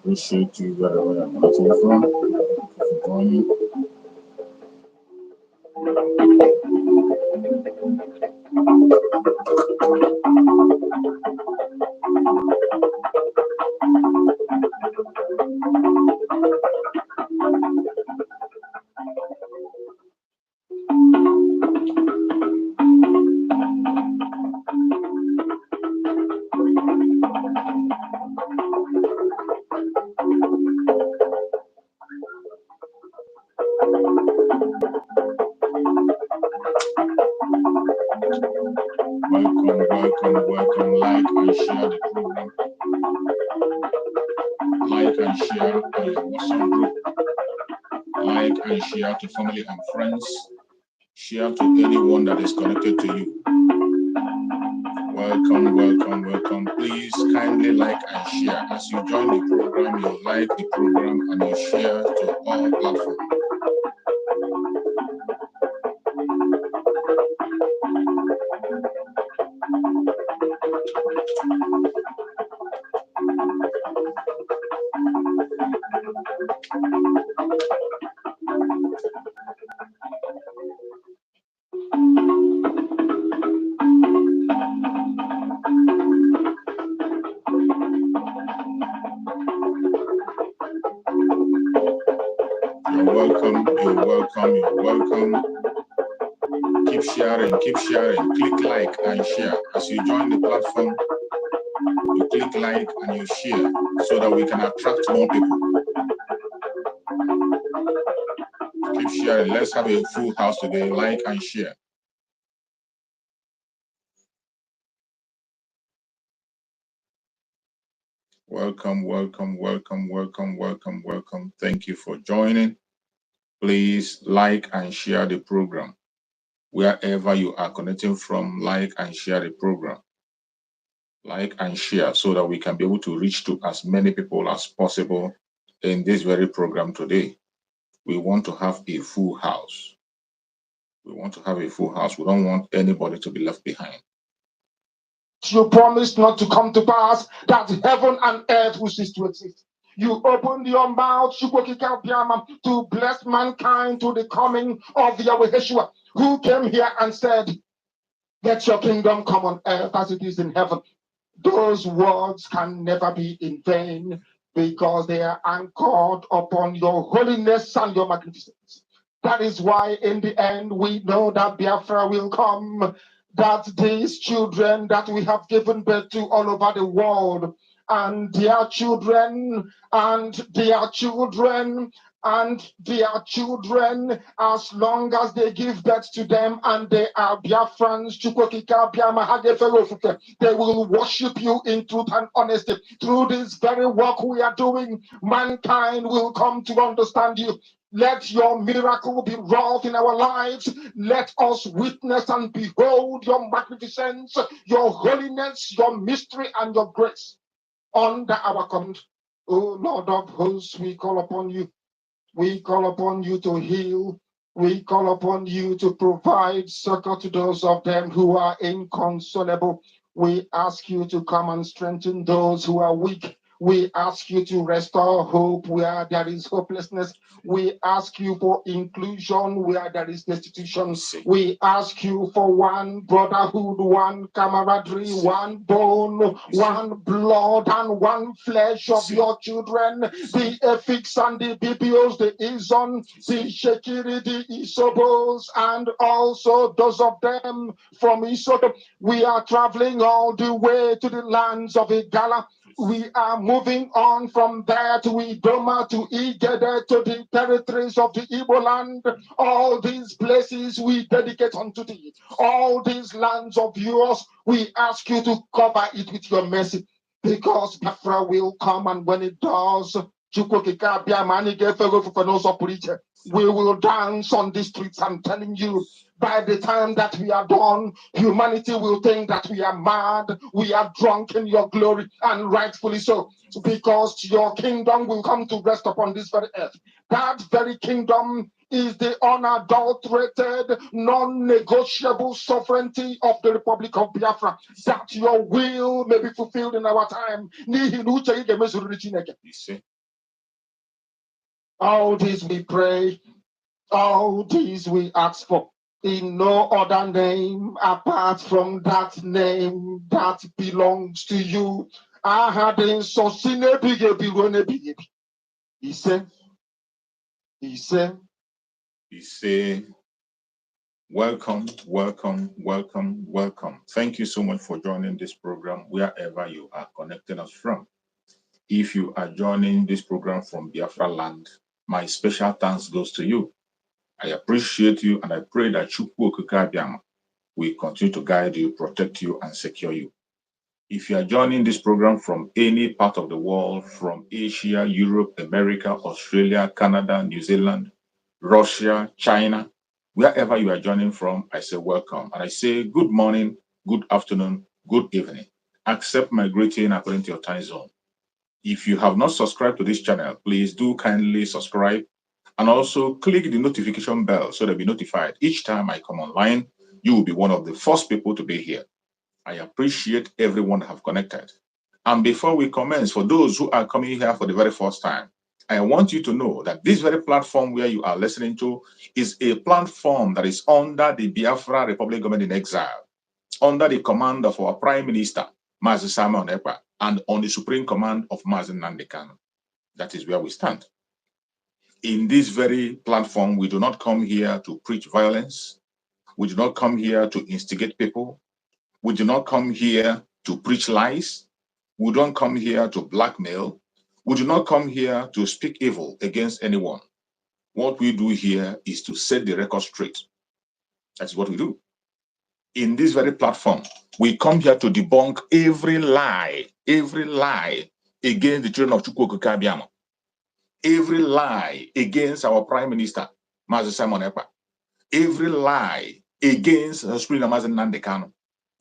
Appreciate you wherever you're watching from. Thank you for joining. Welcome. Like and share the program. Like and share on your WhatsApp group. Like and share to family and friends. Share to anyone that is connected to you. Welcome. Please kindly like and share. As you join the program, you like the program and you share to all platforms. You're welcome. Keep sharing. Click like and share. As you join the platform, you click like and you share so that we can attract more people. Keep sharing. Let's have a full house today. Like and share. Welcome. Thank you for joining. Please like and share the program. Wherever you are connecting from, like and share the program. Like and share so that we can be able to reach to as many people as possible in this very program today. We want to have a full house. We don't want anybody to be left behind. You promised not to come to pass, that heaven and earth will cease to exist. You opened your mouth to bless mankind to the coming of Yahweh Yeshua, who came here and said, let your kingdom come on earth as it is in heaven. Those words can never be in vain because they are anchored upon your holiness and your magnificence. That is why in the end we know that Biafra will come, that these children that we have given birth to all over the world, and their children, as long as they give birth to them and they are Biafrans, they will worship you in truth and honesty. Through this very work we are doing, mankind will come to understand you. Let your miracle be wrought in our lives. Let us witness and behold your magnificence, your holiness, your mystery, and your grace under our command. O Lord of hosts, we call upon you. We call upon you to heal. We call upon you to provide succor to those of them who are inconsolable. We ask you to come and strengthen those who are weak. We ask you to restore hope where there is hopelessness. We ask you for inclusion where there is destitution. We ask you for one brotherhood, one camaraderie, one bone, one blood, and one flesh of your children. The Efiks and the BBOs, the Izon, the Shekiri, the Isobos, and also those of them from Isoto. We are traveling all the way to the lands of Igala. We are moving on from there to Idoma, to Igede, to the territories of the Igbo land. All these places we dedicate unto thee. All these lands of yours, we ask you to cover it with your mercy. Because Biafra will come, and when it does, we will dance on the streets. I'm telling you, by the time that we are done, humanity will think that we are mad, we are drunk in your glory, and rightfully so, because your kingdom will come to rest upon this very earth. That very kingdom is the unadulterated, non-negotiable sovereignty of the Republic of Biafra, that your will may be fulfilled in our time. All this we pray, all this we ask for. In no other name apart from that name that belongs to you. I had in so he said, welcome, welcome, welcome, welcome. Thank you so much for joining this program wherever you are connecting us from. If you are joining this program from Biafra land, my special thanks goes to you. I appreciate you and I pray that Chukwu Okike Abiama will continue to guide you, protect you, and secure you. If you are joining this program from any part of the world, from Asia, Europe, America, Australia, Canada, New Zealand, Russia, China, wherever you are joining from, I say welcome. And I say good morning, good afternoon, good evening. Accept my greeting according to your time zone. If you have not subscribed to this channel, please do kindly subscribe and also click the notification bell so that you'll be notified each time I come online. You will be one of the first people to be here. I appreciate everyone that have connected. And before we commence, for those who are coming here for the very first time, I want you to know that this very platform where you are listening to is a platform that is under the Biafra Republic Government in Exile, under the command of our Prime Minister, Mazi Simon Ekpa, and on the supreme command of Mazi Nnamdi Kanu. That is where we stand. In this very platform, we do not come here to preach violence. We do not come here to instigate people. We do not come here to preach lies. We don't come here to blackmail. We do not come here to speak evil against anyone. What we do here is to set the record straight. That's what we do. In this very platform, we come here to debunk every lie against the children of Chukwu Okike Abiama, every lie against our Prime Minister, Mazi Simon Ekpa, every lie against Supreme Mazi Nnamdi Kanu,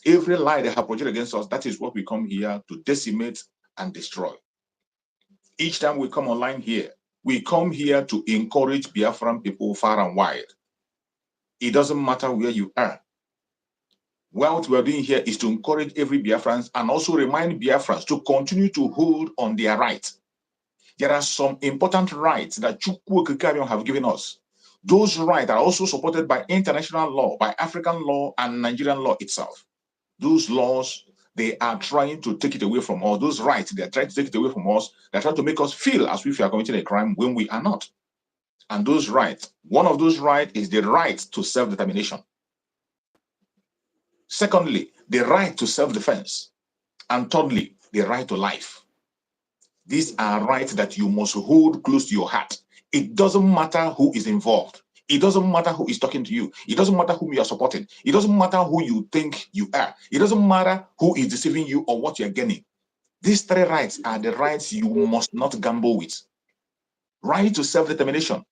every lie they have projected against us. That is what we come here to decimate and destroy. Each time we come online here, we come here to encourage Biafran people far and wide. It doesn't matter where you are. What we are doing here is to encourage every Biafran and also remind Biafrans to continue to hold on their rights. There are some important rights that Chukwu Okike Abiama have given us. Those rights are also supported by international law, by African law, and Nigerian law itself. Those laws, they are trying to take it away from us. Those rights, they are trying to take it away from us. They're trying to make us feel as if we are committing a crime when we are not. And those rights, one of those rights is the right to self-determination. Secondly, the right to self-defense. And thirdly, the right to life. These are rights that you must hold close to your heart. It doesn't matter who is involved. It doesn't matter who is talking to you. It doesn't matter whom you are supporting. It doesn't matter who you think you are. It doesn't matter who is deceiving you or what you're getting. These three rights are the rights you must not gamble with. Right to self-determination,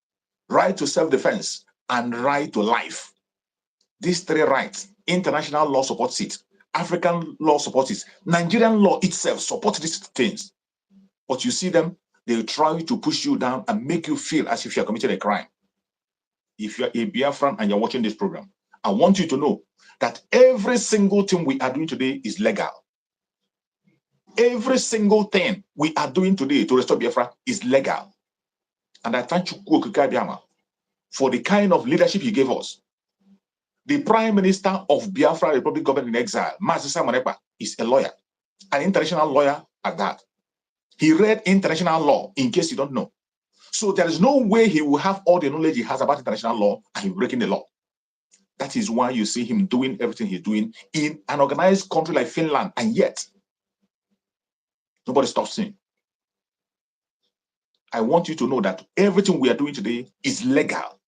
right to self-defense, and right to life. These three rights, international law supports it. African law supports it. Nigerian law itself supports these things. But you see them, they try to push you down and make you feel as if you're committing a crime. If you're a Biafran and you're watching this program, I want you to know that every single thing we are doing today is legal. Every single thing we are doing today to restore Biafra is legal. And I thank Chukwu Okike Abiama for the kind of leadership he gave us. The Prime Minister of Biafra Republic Government in Exile, Mazi Simon Ekpa, is a lawyer, an international lawyer at that. He read international law, in case you don't know. So there is no way he will have all the knowledge he has about international law and he's breaking the law. That is why you see him doing everything he's doing in an organized country like Finland, and yet nobody stops him. I want you to know that everything we are doing today is legal.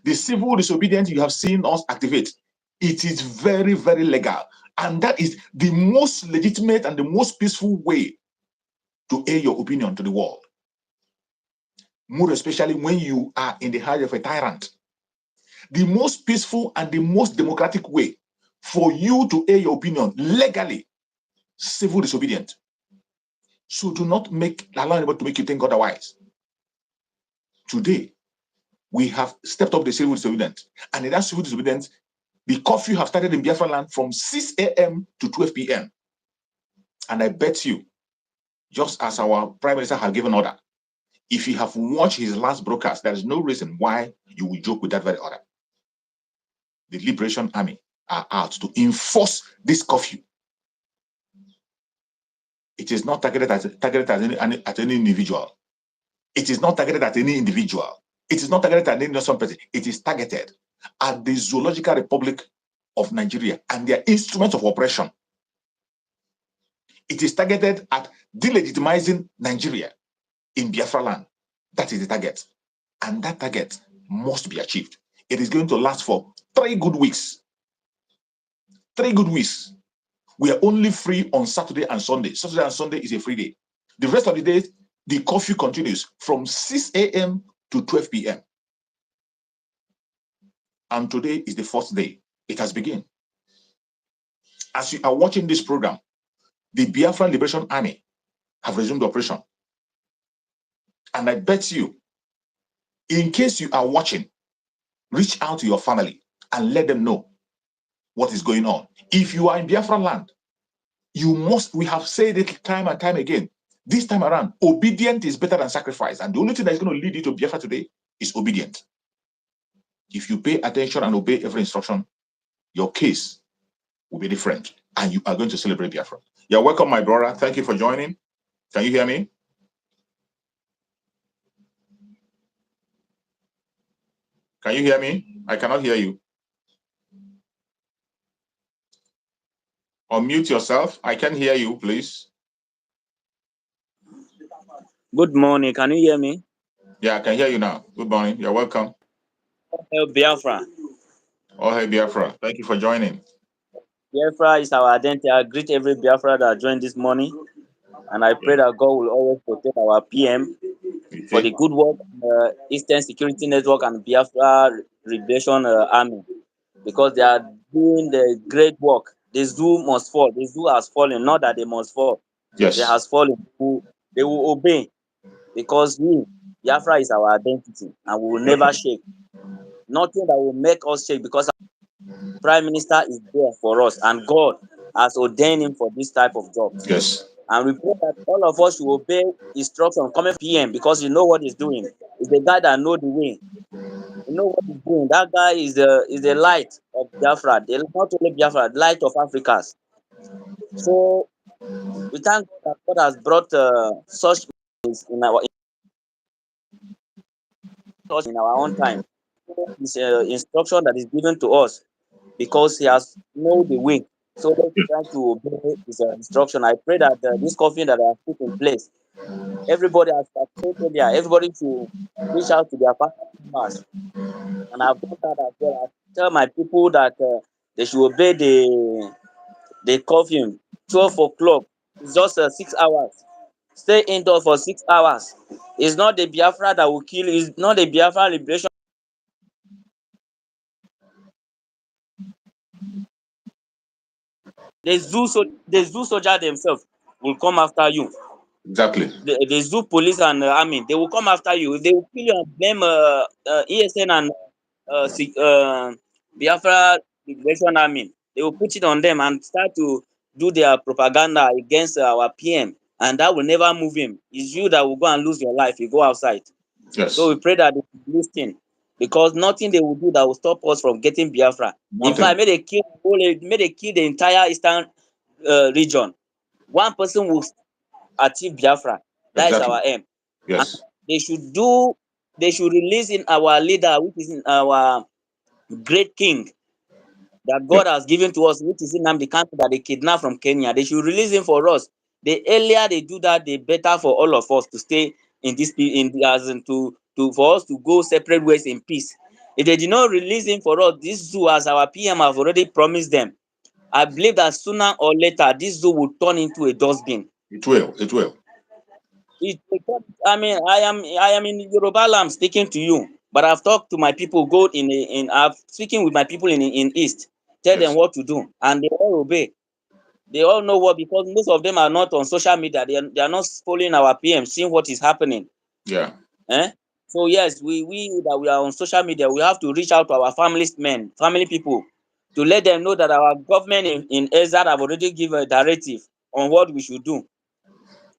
The civil disobedience you have seen us activate, it is very, very legal. And that is the most legitimate and the most peaceful way to air your opinion to the world. More especially when you are in the heart of a tyrant. The most peaceful and the most democratic way for you to air your opinion legally, civil disobedience. So do not allow anybody to make you think otherwise. Today, we have stepped up the civil disobedience. And in that civil disobedience, the curfew have started in Biafra land from 6 a.m. to 12 p.m. And I bet you, just as our Prime Minister has given order, If you have watched his last broadcast, there is no reason why you will joke with that very order. The Liberation Army are out to enforce this curfew. It is not targeted at any individual. It is not targeted at any individual. It is not targeted at any innocent person. It is targeted at the Zoological Republic of Nigeria and their instruments of oppression. It is targeted at delegitimizing Nigeria in Biafra land. That is the target. And that target must be achieved. It is going to last for 3 good weeks. 3 good weeks. We are only free on Saturday and Sunday. Saturday and Sunday is a free day. The rest of the days, the curfew continues from 6 a.m. to 12 p.m. And today is the 4th day. It has begun. As you are watching this program, the Biafra Liberation Army have resumed operation. And I bet you, in case you are watching, reach out to your family and let them know what is going on. If you are in Biafra land, we have said it time and time again, this time around, obedience is better than sacrifice. And the only thing that is going to lead you to Biafra today is obedience. If you pay attention and obey every instruction, your case will be different and you are going to celebrate Biafra. You're welcome, my brother. Thank you for joining. Can you hear me? Can you hear me? I cannot hear you. Unmute yourself. I can hear you, please. Good morning. Can you hear me? Yeah, I can hear you now. Good morning. You're welcome. Hello, Biafra. Oh, hey, Biafra. Thank you for joining. Biafra is our identity. I greet every Biafra that joined this morning. And I pray that God will always protect our PM for the good work, Eastern Security Network and Biafra Liberation Army. Because they are doing the great work. The zoo must fall. The zoo has fallen. Not that they must fall. Yes. They has fallen. They will obey. Because Biafra is our identity. And we will never shake. Nothing that will make us shake, because Prime Minister is there for us and God has ordained him for this type of job. Yes. And we pray that all of us should obey instruction coming PM, because you know what he's doing. He's the guy that knows the way. You know what he's doing. That guy is the light of Biafra. Not only Biafra, the light of Africans. So we thank God that God has brought such in our own time. This instruction that is given to us, because he has known the way. So let's try to obey his instruction. I pray that this coffin that I have put in place, everybody has participated there. Everybody should reach out to their family members. And I've done that as well. I tell my people that they should obey the coffin. 12 o'clock. It's just 6 hours. Stay indoors for 6 hours. It's not the Biafra that will kill you. It's not the Biafra liberation. The zoo soldier themselves will come after you. Exactly. The zoo police and army, they will come after you. They will kill you and blame ESN and Biafra Liberation Army. They will put it on them and start to do their propaganda against our PM, and that will never move him. It's you that will go and lose your life if you go outside. Yes. So we pray that they will listen, because nothing they will do that will stop us from getting Biafra. Nothing. In fact, may they kill the entire eastern region. One person will achieve Biafra. That is Exactly. our aim. Yes. And they should release in our leader, which is in our great king that God has given to us, which is in the country that they kidnapped from Kenya. They should release him for us. The earlier they do that, the better for all of us to stay in this for us to go separate ways in peace. If they did not release him for us, this zoo, as our PM have already promised them, I believe that sooner or later this zoo will turn into a dustbin. It will. It will. I mean, I am in Yoruba land speaking to you, but I've talked to my people. I'm speaking with my people in East. Tell them what to do, and they all obey. They all know what, because most of them are not on social media. They are not following our PM, seeing what is happening. Yeah. So yes, we that we are on social media, we have to reach out to our family people, to let them know that our government in Ezra have already given a directive on what we should do.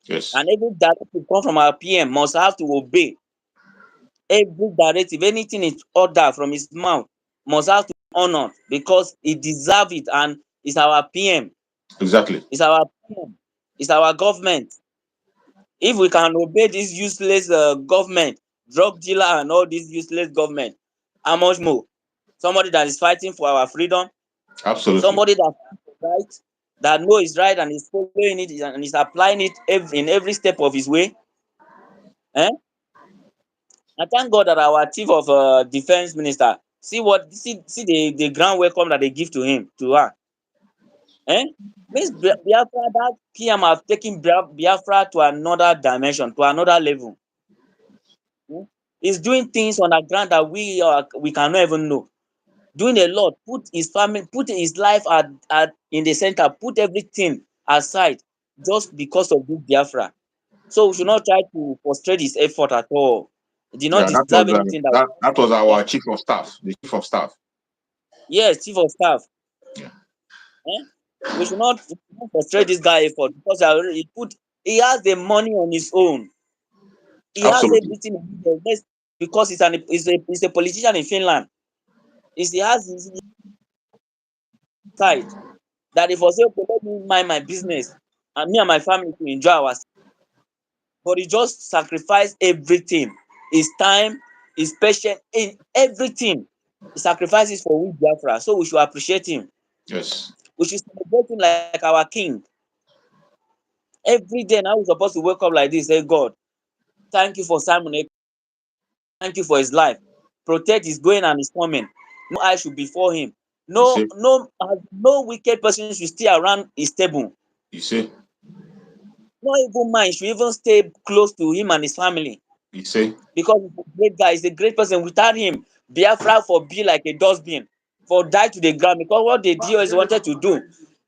Yes. And every directive come from our PM must have to obey. Every directive, anything is order from his mouth must have to be honored because he deserve it, and it's our PM. Exactly. It's our PM. It's our government. If we can obey this useless government, drug dealer and all this useless government, how much more? Somebody that is fighting for our freedom, Absolutely. somebody that right, that know is right and is following it and is applying it in every step of his way. Eh? I thank God that our chief of defense minister see the grand welcome that they give to him to her. Eh? Means Biafra, that PM have taken Biafra to another dimension, to another level. He's doing things on the ground that we cannot even know. Doing a lot, put his family, put his life at in the center, put everything aside just because of this Biafra. So we should not try to frustrate his effort at all. He did not Yeah, deserve anything that that was our chief of staff, the chief of staff. yes, chief of staff. Yeah. Eh? We should not frustrate this guy effort because he has the money on his own. He has Absolutely. everything he needs. Because he's a politician in Finland. He has his side that if I say, okay, let me mind my business and me and my family to enjoy ourselves. But he just sacrificed everything. His time, his patience, in everything. He sacrifices for we Biafra. So we should appreciate him. Yes. We should celebrate him like our king. Every day now we're supposed to wake up like this, say, God, thank you for Simon. Thank you for his life. Protect his going and his coming. No eye should be before him. You see, No wicked person should stay around his table. you see, No evil mind should even stay close to him and his family. you see. Because he's a great guy, he's a great person. Without him, Biafra for be like a dustbin, for die to the ground. Because what the DOS wanted to do,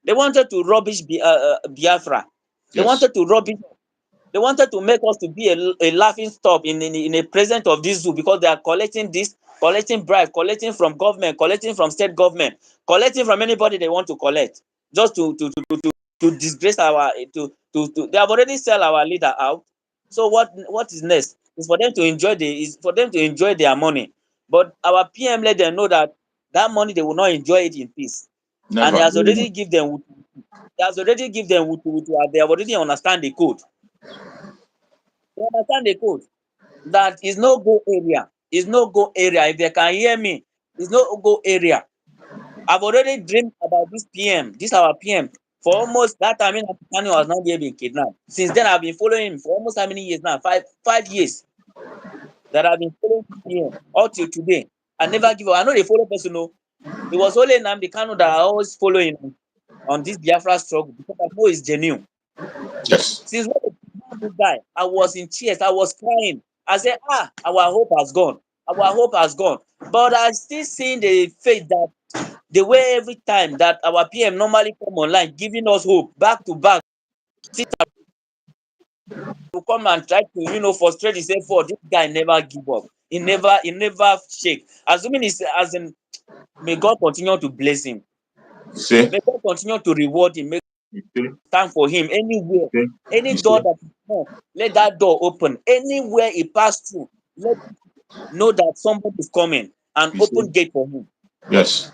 they wanted to rubbish Biafra. They Yes. wanted to rubbish. They wanted to make us to be a laughing stock in a present of this zoo because they are collecting this, collecting bribe, collecting from government, collecting from state government, collecting from anybody they want to collect, just to disgrace our to they have already sell our leader out. So what is next? Is for them to enjoy their money. But our PM let them know that that money they will not enjoy it in peace. And he Never. has already give them they have already understand the code. They understand the code. That is no go area. Is no go area. If they can hear me, is no go area. I've already dreamed about this PM, this our PM, for almost that time when Kanu was not there being kidnapped. Since then, I've been following him for almost how many years now? Five years that I've been following this PM up till today. I never give up. I know they follow person. No, it was only Nnamdi Kanu that I always follow him on this Biafra struggle because I know it's genuine. Yes. Since when they kidnapped this guy, I was in tears. I was crying. I said, our hope has gone. Our hope has gone. But I still seeing the faith that the way every time that our PM normally come online, giving us hope back to back, sit to come and try to, frustrate his effort. This guy never give up. He never shake. Assuming he's as in, may God continue to bless him. You see, May God continue to reward him. May you see, stand for him anywhere. you see, Any you door see. that is known, let that door open. Anywhere he pass through, let him know that somebody is coming and You see. open gate for him. Yes.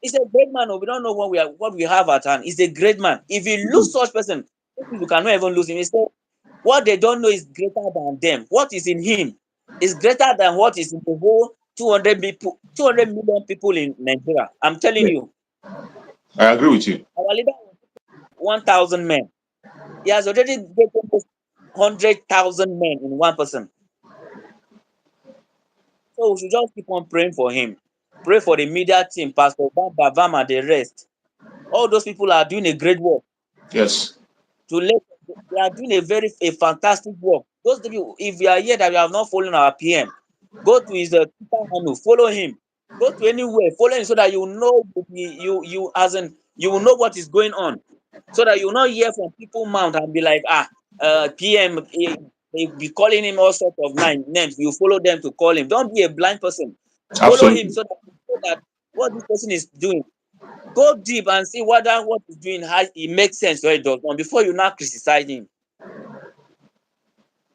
He's a great man. We don't know what we have at hand. He's a great man. If you lose such person, you cannot even lose him. He said, what they don't know is greater than them. What is in him is greater than what is in the whole 200 people, 200 million people in Nigeria. I'm telling Yeah. you, I agree with you. our leader 1,000 men. He has already taken 100,000 men in one person. So we should just keep on praying for him. Pray for the media team, Pastor Bamba, Vam, and the rest. All those people are doing a great work. Yes. They are doing a fantastic work. Those people, if you are here that you have not followed our PM, go to his Twitter handle, follow him. Go to anywhere, follow him so that you know you will know what is going on. So that you will not hear from people mouth and be like, PM, they be calling him all sorts of names. You follow them to call him. Don't be a blind person. Follow him Absolutely. so that you know that what this person is doing. Go deep and see whether what he's doing it makes sense or it does not before you now criticize him.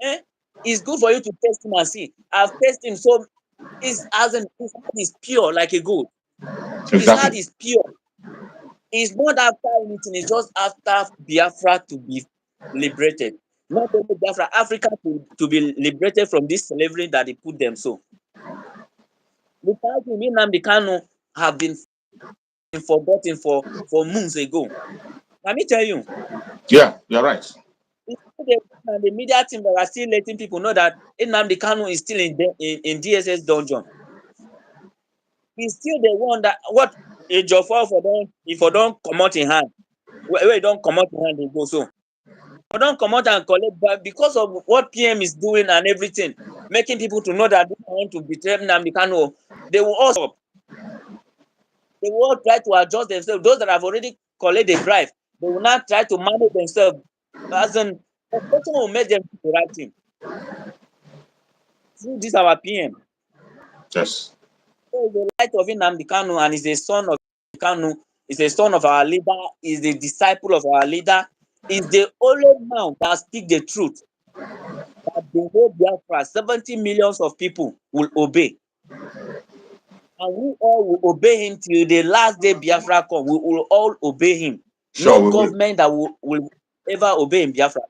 It's good for you to test him and see. I've tested him, so his heart is pure like a goat. His heart Exactly. is pure. It's not after anything, it's just after Biafra to be liberated. Not only Biafra, Africa to be liberated from this slavery that they put them so. Without him, Nnamdi Kanu have been forgotten for months ago. Let me tell you, Yeah, you're right. it's the media team that are still letting people know that Nnamdi Kanu is still in DSS dungeon. He's still the one that what a Joffo if I don't come out in hand, where don't come out in hand, they go so. I don't come out and collect, but because of what PM is doing and everything, making people to know that they want to betray Nnamdi Kanu, they will all stop. They will all try to adjust themselves. Those that have already collected the bribe, they will not try to manage themselves. As an person will make them do the right thing. Through this our PM. Yes. So the light of Nnamdi Kanu and is a son of Kanu, is a son of our leader, is the disciple of our leader, is the only man that speak the truth. That the whole Biafra, 70 millions of people will obey. And we all will obey him till the last day Biafra come. We will all obey him. Sure, No we will. government that will ever obey in Biafra.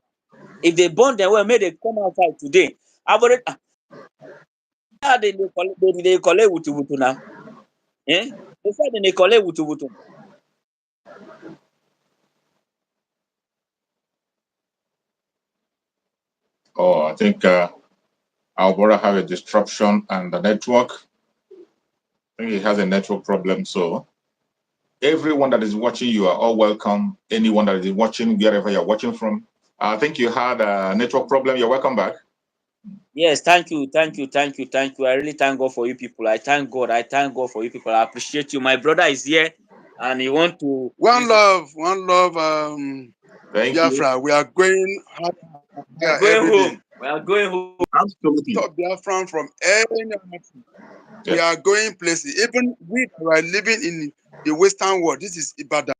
If they burn them well, may they come outside today. I've already they collect wutu now. Eh? They said they collect wutu. Oh, I think our brother have a disruption and the network. I think he has a network problem. So everyone that is watching, you are all welcome. Anyone that is watching, wherever you're watching from. I think you had a network problem. You're welcome back. Yes, thank you. I really thank God for you people. I thank God for you people. I appreciate you. My brother is here and he want to One love, Thank you. Biafra. We are going higher going every day. home. We are going home. Absolutely. Stop Biafra from any country. We Yes. are going places. Even we who are living in the Western world, this is Ibadan.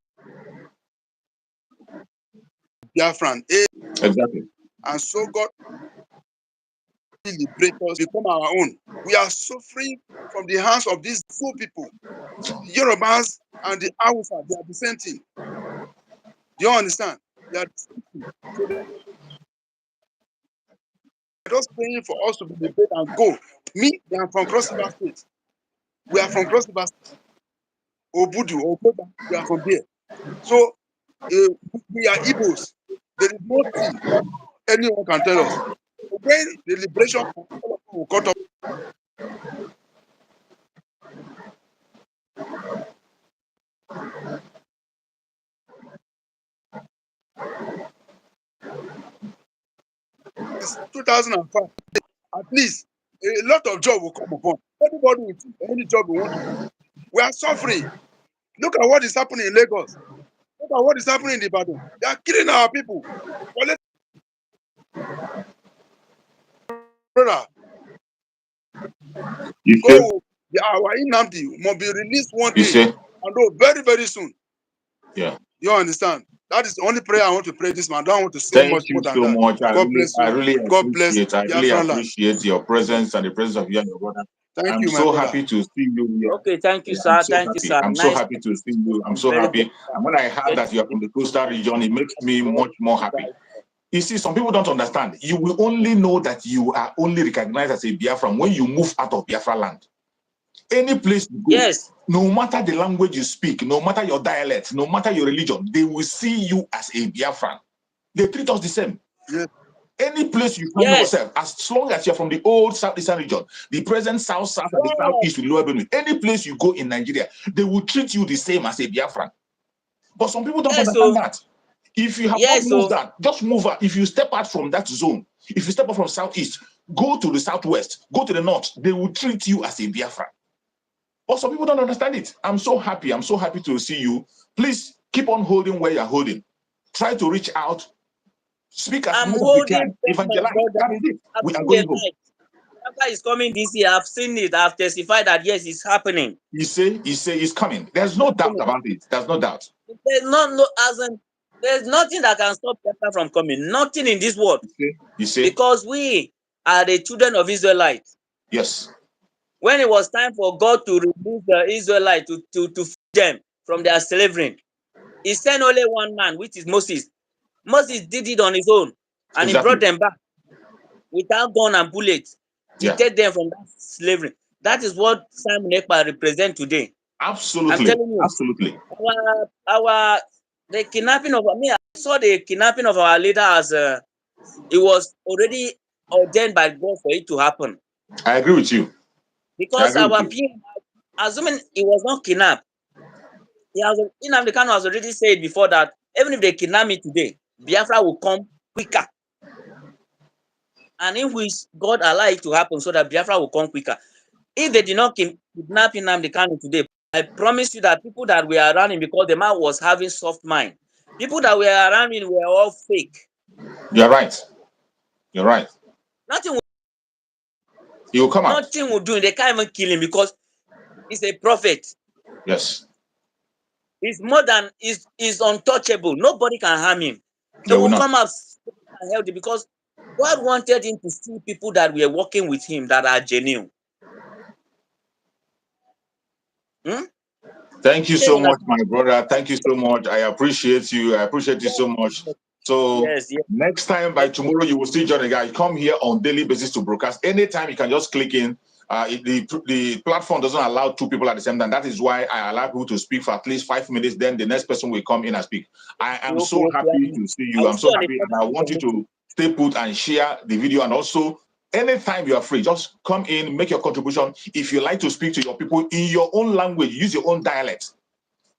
Biafran. Exactly. And so God will liberate us, become our own. We are suffering from the hands of these two people. The Yorubas and the Hausa, they are the same thing. Do you understand? They are the same thing. So they're just praying for us to be liberated and go. Me, I am from Cross River State. We are from Cross River State. Obudu, Okoda, we are from there. So we are Igbos. There is no thing that anyone can tell us. When the liberation will cut off, it's 2005. At least a lot of job will come upon. Everybody will take any job we want to do. We are suffering. Look at what is happening in Lagos. Look at what is happening in Ibadan. They are killing our people. Well, brother, You say, go. Our Nnamdi must be released one you day. say, And no, very, very soon. yeah. You understand? That is the only prayer I want to pray this man. I don't want to say Thank much you more than so that. much. God bless I you. really God bless Biafra land. appreciate your presence and the presence of you and your brother. Thank I'm you, my so brother. happy to see you here. Okay, thank you, Yeah, I'm sir. so Thank you, happy. sir. I'm so Nice. happy to see you. I'm so Very happy. And when I heard that you're from the coastal region, it makes me much more happy. You see, some people don't understand. You will only know that you are only recognized as a Biafran when you move out of Biafra land. Any place you go, Yes. no matter the language you speak, no matter your dialect, no matter your religion, they will see you as a Biafran. They treat us the same. Yes. Any place you find yourself, as long as you're from the old southeastern region, the present south, and the southeast with Lower Benue, any place you go in Nigeria, they will treat you the same as a Biafran. But some people don't understand that. If you have not moved that, just move out. If you step out from that zone, if you step out from southeast, go to the southwest, go to the north, they will treat you as a Biafran. But some people don't understand it. I'm so happy. I'm so happy to see you. Please keep on holding where you're holding. Try to reach out. Speak as much as you can. Evangelize. That is it. We are going home. Biafra is coming this year. I've seen it. I've testified that yes, it's happening. You say it's coming. There's no doubt about it. There's no doubt. There's no as in There's nothing that can stop Biafra from coming. Nothing in this world. You see? Because we are the children of Israelites. Yes. When it was time for God to release the Israelites to free them from their slavery, He sent only one man, which is Moses. Moses did it on his own, and he brought Exactly. them back without gun and bullets to Yeah. take them from that slavery. That is what Simon Ekpa represents today. I'm Absolutely. telling you, Absolutely. the kidnapping of me. I saw the kidnapping of our leader as it was already ordained by God for it to happen. I agree with you. I Because agree with our you. PM, assuming he was not kidnapped, Nnamdi Kanu has already said before that even if they kidnap me today, Biafra will come quicker. And if God allow it to happen so that Biafra will come quicker. If they did not kidnap Nnamdi Kanu today, I promise you that people that were around him, because the man was having soft mind, people that were around him were all fake. You're right. You're right. Nothing He will come out. nothing will do. They can't even kill him because he's a prophet. Yes. He's more than he's untouchable. Nobody can harm him. He They will will not. come out and healthy because God wanted him to see people that were working with him that are genuine. Thank you so much, my brother. Thank you so much. I appreciate you. I appreciate you so much. So Yes. next time, by tomorrow, you will see Johnny Guy. Come here on daily basis to broadcast. Anytime you can just click in. The platform doesn't allow two people at the same time. That is why I allow people to speak for at least 5 minutes. Then the next person will come in and speak. I am so happy to see I you. will I'm see so on the happy, and I want you committee. to stay put and share the video. And also, anytime you are free, just come in, make your contribution. If you like to speak to your people in your own language, use your own dialect.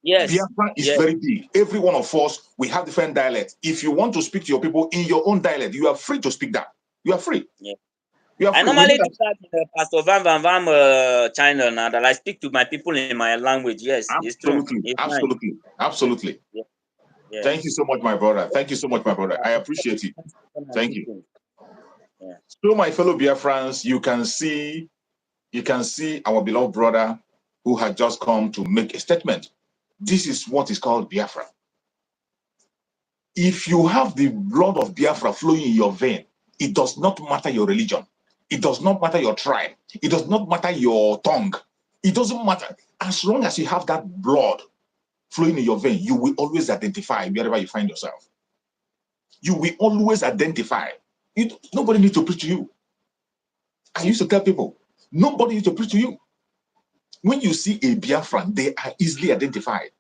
Yes. Biafra is very big. Every one of us, we have different dialects. If you want to speak to your people in your own dialect, you are free to speak that. You are free. Yeah. You are free. I normally do that in the Pastor Van channel now that I speak to my people in my language. Yes, it's true. Absolutely. It's Absolutely. nice. Absolutely. Yeah. Yes. Thank you so much, my brother. Thank you so much, my brother. I appreciate it. Thank you. Yeah. So, my fellow Biafrans, you can see our beloved brother who had just come to make a statement. This is what is called Biafra. If you have the blood of Biafra flowing in your vein, it does not matter your religion. It does not matter your tribe. It does not matter your tongue. It doesn't matter. As long as you have that blood flowing in your vein, you will always identify wherever you find yourself. You will always identify. Nobody needs to preach to you. I used to tell people, nobody needs to preach to you. When you see a Biafran, they are easily identified.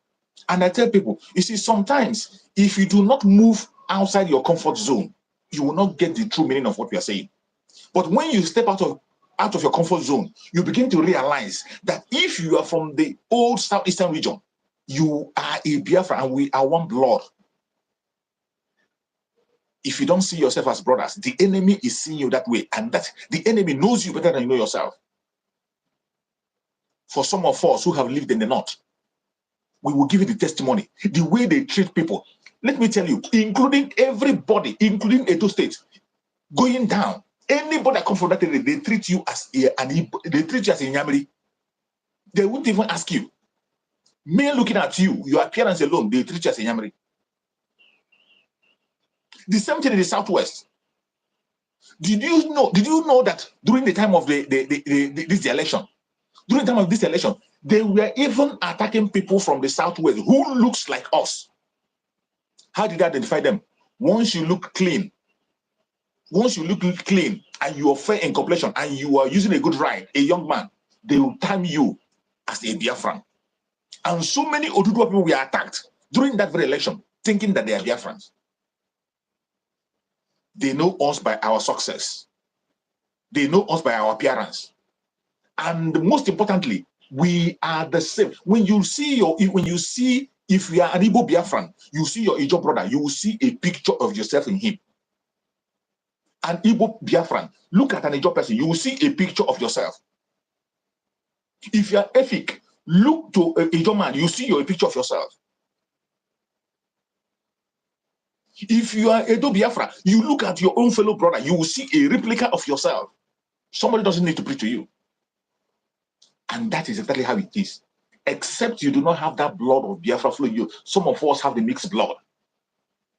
And I tell people, you see, sometimes if you do not move outside your comfort zone, you will not get the true meaning of what we are saying. But when you step out of your comfort zone, you begin to realize that if you are from the old southeastern region, you are a Biafra and we are one blood. If you don't see yourself as brothers, the enemy is seeing you that way, and that the enemy knows you better than you know yourself. For some of us who have lived in the north, we will give you the testimony, the way they treat people. Let me tell you, including everybody, including Edo State, going down. Anybody that comes from that area, they treat you as they treat you as a Nyamiri. They won't even ask you. Men looking at you, your appearance alone, they treat you as a Nyamiri. The same thing in the southwest. Did you know that during the time of this election, during the time of this election, they were even attacking people from the southwest who looks like us. How did they identify them? Once you look clean and you are fair in complexion and you are using a good ride, a young man, they will term you as a Biafran. And so many Oduduwa people were attacked during that very election, thinking that they are Biafrans. They know us by our success. They know us by our appearance. And most importantly, we are the same. When you see if you are an Igbo Biafran, you see your Ijo brother, you will see a picture of yourself in him. An Igbo Biafran, look at an Ijo person, you will see a picture of yourself. If you are Efik, look to a Ijo man, you see a picture of yourself. If you are Edo Biafra, you look at your own fellow brother, you will see a replica of yourself. Somebody doesn't need to preach to you. And that is exactly how it is. Except you do not have that blood of Biafra flowing you. Some of us have the mixed blood.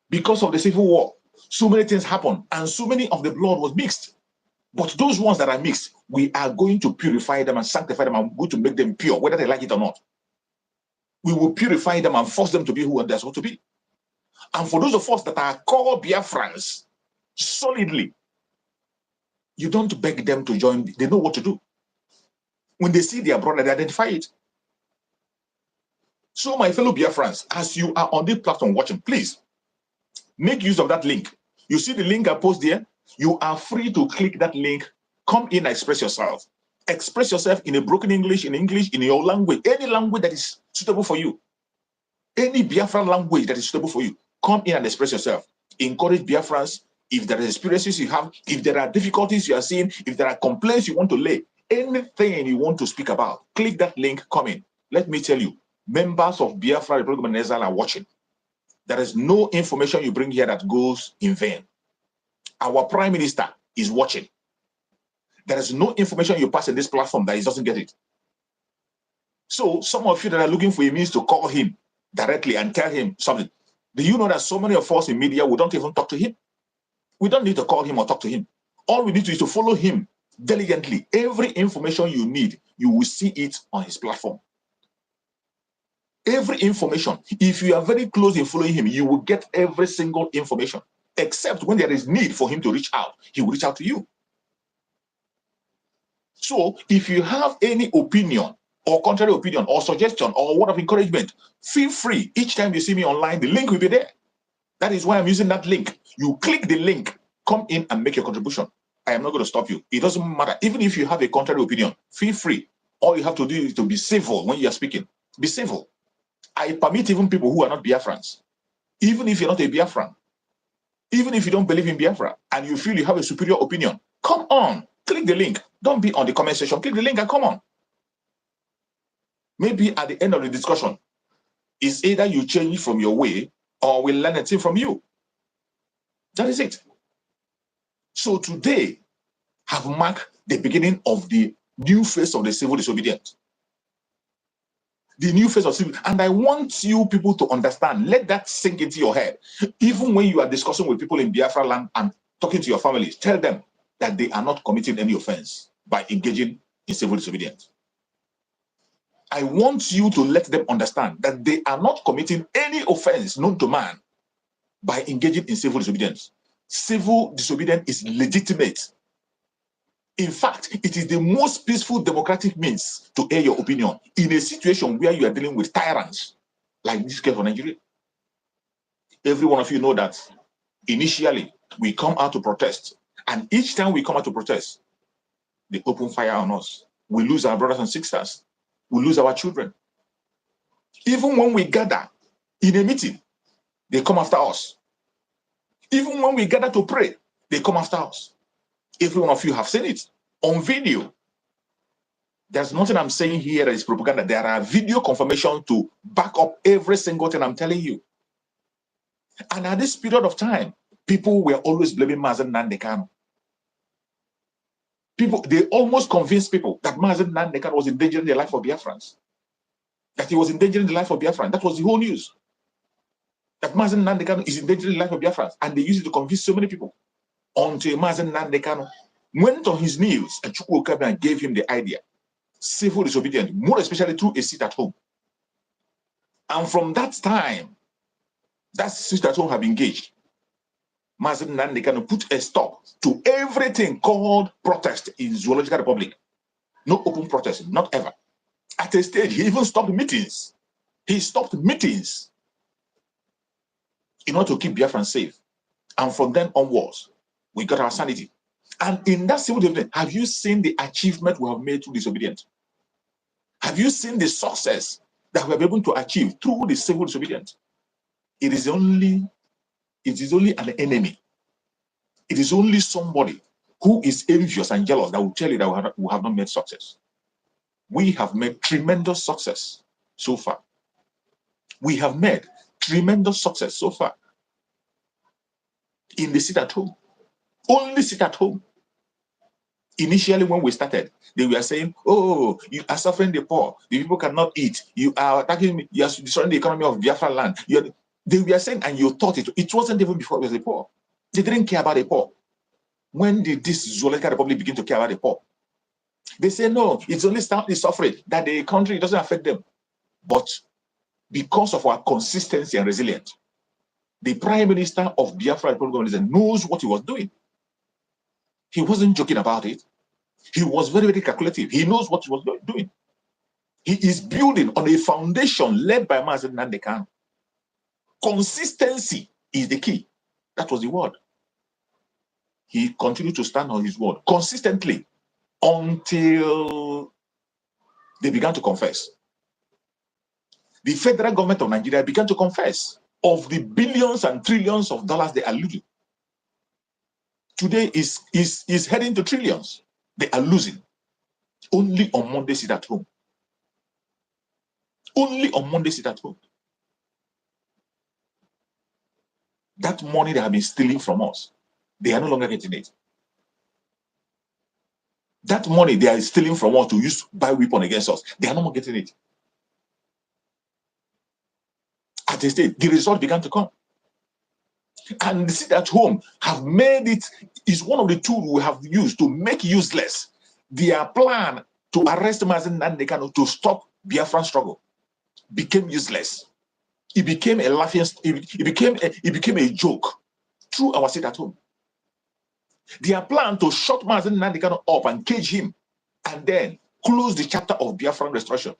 Because of the civil war, so many things happened, and so many of the blood was mixed. But those ones that are mixed, we are going to purify them and sanctify them, and we're going to make them pure, whether they like it or not. We will purify them and force them to be who they're supposed to be. And for those of us that are called Biafrans solidly, you don't beg them to join. They know what to do. When they see their brother, they identify it. So my fellow Biafrans, as you are on this platform watching, please make use of that link. You see the link I post there? You are free to click that link. Come in and express yourself. Express yourself in a broken English, in your language, any language that is suitable for you. Any Biafran language that is suitable for you. Come in and express yourself. Encourage Biafrans. If there are experiences you have, if there are difficulties you are seeing, if there are complaints you want to lay, anything you want to speak about, click that link, come in. Let me tell you, members of Biafra Republic of Israel are watching. There is no information you bring here that goes in vain. Our Prime Minister is watching. There is no information you pass in this platform that he doesn't get it. So some of you that are looking for a means to call him directly and tell him something, do you know that so many of us in media, we don't even talk to him? We don't need to call him or talk to him. All we need to is to follow him diligently. Every information you need, you will see it on his platform. Every information, if you are very close in following him, you will get every single information, except when there is need for him to reach out, he will reach out to you. So if you have any opinion or contrary opinion or suggestion or word of encouragement, feel free. Each time you see me online, the link will be there. That is why I'm using that link. You click the link, come in and make your contribution. I am not going to stop you. It doesn't matter. Even if you have a contrary opinion, feel free. All you have to do is to be civil when you are speaking. Be civil. I permit even people who are not Biafrans, even if you're not a Biafran, even if you don't believe in Biafra and you feel you have a superior opinion, come on, click the link. Don't be on the comment section. Click the link and come on. Maybe at the end of the discussion, it's either you change from your way or we'll learn a thing from you. That is it. So today have marked the beginning of the new phase of the civil disobedience. The new phase of civil, and I want you people to understand, let that sink into your head. Even when you are discussing with people in Biafra land and talking to your families, tell them that they are not committing any offense by engaging in civil disobedience. I want you to let them understand that they are not committing any offense known to man by engaging in civil disobedience. Civil disobedience is legitimate. In fact, it is the most peaceful democratic means to air your opinion in a situation where you are dealing with tyrants, like this case for Nigeria. Every one of you know that initially we come out to protest, and each time we come out to protest, they open fire on us. We lose our brothers and sisters. We lose our children. Even when we gather in a meeting, they come after us. Even when we gather to pray, they come after us. Every one of you have seen it on video. There's nothing I'm saying here that is propaganda. There are video confirmation to back up every single thing I'm telling you. And at this period of time, people were always blaming Mazen Nnamdi Kanu. They almost convinced people that Mazen Nnamdi Kanu was endangering the life of Biafrans. That he was endangering the life of Biafrans. That was the whole news. That Mazen Nnamdi Kanu is endangering the life of Biafrans. And they used it to convince so many people. Until Mazen Nnamdi Kanu went on his knees and Chukwu Okabia and gave him the idea. Civil disobedience, more especially through a seat at home. And from that time, that seat at home have engaged. Mazen Nnamdi Kanu put a stop to everything called protest in Zoological Republic. No open protest, not ever. At a stage, he even stopped meetings. He stopped meetings in order to keep Biafran safe. And from then onwards, we got our sanity. And in that civil disobedience, have you seen the achievement we have made through disobedience? Have you seen the success that we have been able to achieve through the civil disobedience? It is only an enemy. It is only somebody who is envious and jealous that will tell you that we have not made success. We have made tremendous success so far. We have made tremendous success so far. In the sit at home. Only sit at home. Initially, when we started, they were saying, oh, you are suffering the poor. The people cannot eat. You are attacking me. You are destroying the economy of Biafra land. They were saying, and you thought it wasn't even before it was the poor. They didn't care about the poor. When did this Zoological Republic begin to care about the poor? They say, no, it's only the suffering, that the country doesn't affect them. But because of our consistency and resilience, the Prime Minister of Biafra Republic knows what he was doing. He wasn't joking about it. He was very, very calculative. He knows what he was doing. He is building on a foundation led by Mazen Nandekan. Consistency is the key. That was the word. He continued to stand on his word consistently until they began to confess. The federal government of Nigeria began to confess of the billions and trillions of dollars they are losing. Today is heading to trillions. They are losing. Only on Monday sit at home. Only on Monday sit at home. That money they have been stealing from us, they are no longer getting it. That money they are stealing from us to use to buy weapon against us, they are no more getting it. At the state, the result began to come. And the sit at home have made it, is one of the tools we have used to make useless their plan to arrest Mazen Nandekano to stop Biafran struggle. Became useless. It became a laughing, it became a joke through our sit at home. Their plan to shut Mazen Nandekano up and cage him and then close the chapter of Biafran restoration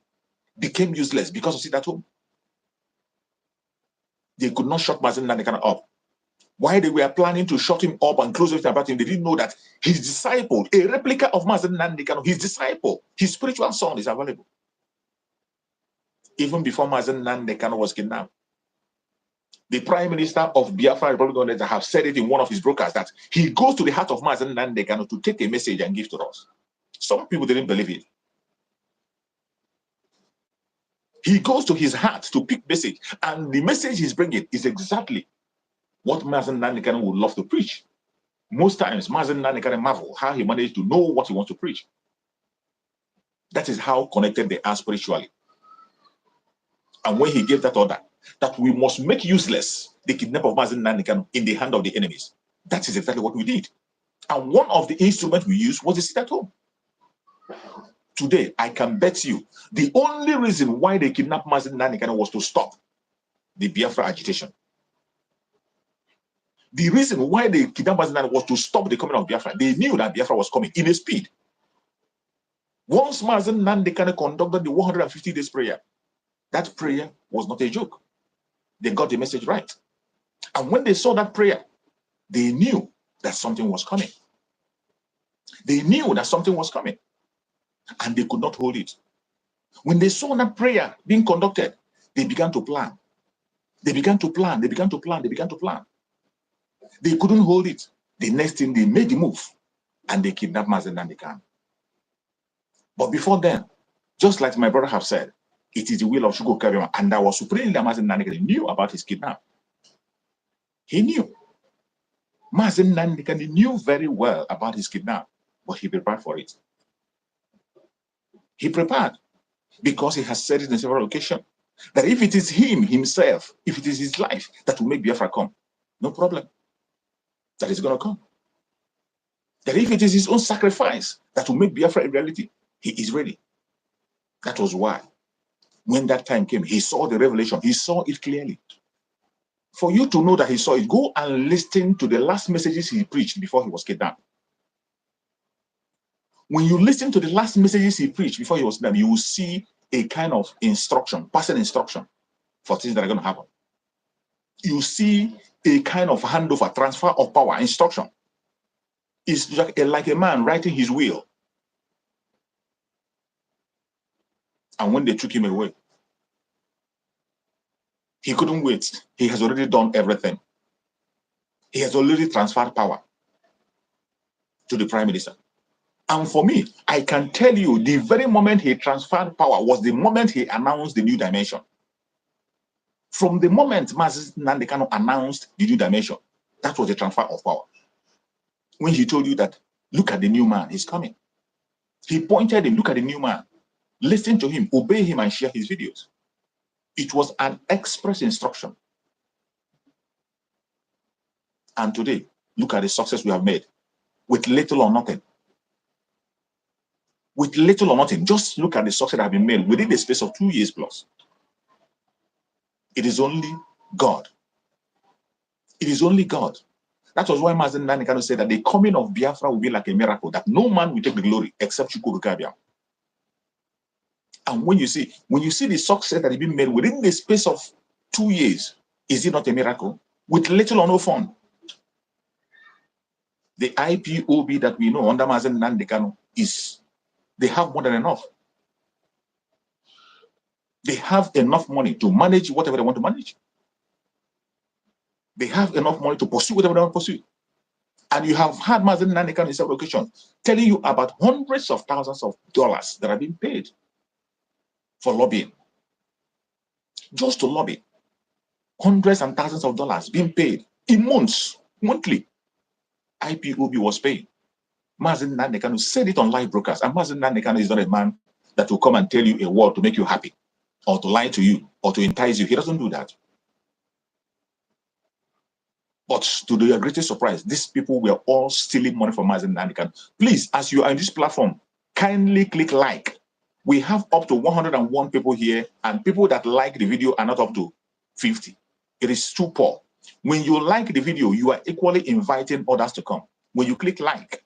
became useless because of sit at home. They could not shut Mazen Nandekano up. Why they were planning to shut him up and close everything about him, they didn't know that his disciple, a replica of Mazen Nandekano, his disciple, his spiritual son is available. Even before Mazen Nandekano was kidnapped, the Prime Minister of Biafra Republic have said it in one of his brokers that he goes to the heart of Mazen Nandekano to take a message and give to us. Some people didn't believe it. He goes to his heart to pick message, and the message he's bringing is exactly what Mazen Nandekano would love to preach. Most times, Mazen Nandekano marvel how he managed to know what he wants to preach. That is how connected they are spiritually. And when he gave that order, that we must make useless the kidnap of Mazen Nandekano in the hand of the enemies, that is exactly what we did. And one of the instruments we used was the sit at home. Today, I can bet you, the only reason why they kidnapped Mazen Nandekano was to stop the Biafra agitation. The reason why they kidnapped Mazen Nandekano was to stop the coming of Biafra. They knew that Biafra was coming in a speed. Once Mazen Nandekano conducted the 150 days prayer, that prayer was not a joke. They got the message right. And when they saw that prayer, they knew that something was coming. They knew that something was coming. And they could not hold it. When they saw that prayer being conducted, they began to plan. They began to plan. They began to plan. They began to plan. They couldn't hold it. The next thing, they made the move. And they kidnapped Mazen Nandekano. But before then, just like my brother have said, it is the will of Shugo Kabiama, and that was supremely Mazen Nandekano knew about his kidnap. He knew. Mazen Nandekano knew very well about his kidnap, but he prepared for it. He prepared because he has said it in several occasions that if it is him himself, if it is his life that will make Biafra come, no problem. That is going to come. That if it is his own sacrifice that will make Biafra a reality, he is ready. That was why, when that time came, he saw the revelation. He saw it clearly. For you to know that he saw it, go and listen to the last messages he preached before he was kidnapped. When you listen to the last messages he preached before he was kidnapped, you will see a kind of instruction, passing instruction for things that are going to happen. You see a kind of handover, transfer of power, instruction. It's like a man writing his will. And when they took him away, he couldn't wait. He has already done everything. He has already transferred power to the Prime Minister. And for me, I can tell you, the very moment he transferred power was the moment he announced the new dimension. From the moment Mazen Nandekano announced the new dimension, that was the transfer of power. When he told you that, look at the new man, he's coming. He pointed him, look at the new man. Listen to him, obey him, and share his videos. It was an express instruction And today, look at the success we have made with little or nothing. With little or nothing, just look at the success that have been made within the space of 2 years plus. It is only God. It is only God. That was why Mazen Nanikano said that the coming of Biafra will be like a miracle, that no man will take the glory except Chukwukabiam. And when you see the success that has been made within the space of 2 years, is it not a miracle? With little or no fund. The IPOB that we know under Mazen Nanikano they have more than enough. They have enough money to manage whatever they want to manage. They have enough money to pursue whatever they want to pursue. And you have had Mazen Nanikano in several occasions telling you about hundreds of thousands of dollars that have been paid for lobbying. Just to lobby. Hundreds and thousands of dollars being paid in months, monthly. IPOB was paying. Mazen Nanikano said it on live broadcast. And Mazen Nanikano is not a man that will come and tell you a word to make you happy, or to lie to you, or to entice you. He doesn't do that. But to their greatest surprise, these people were all stealing money from Mazen Nanikano. Please, as you are on this platform, kindly click like. We have up to 101 people here, and people that like the video are not up to 50. It is too poor. When you like the video, you are equally inviting others to come. When you click like,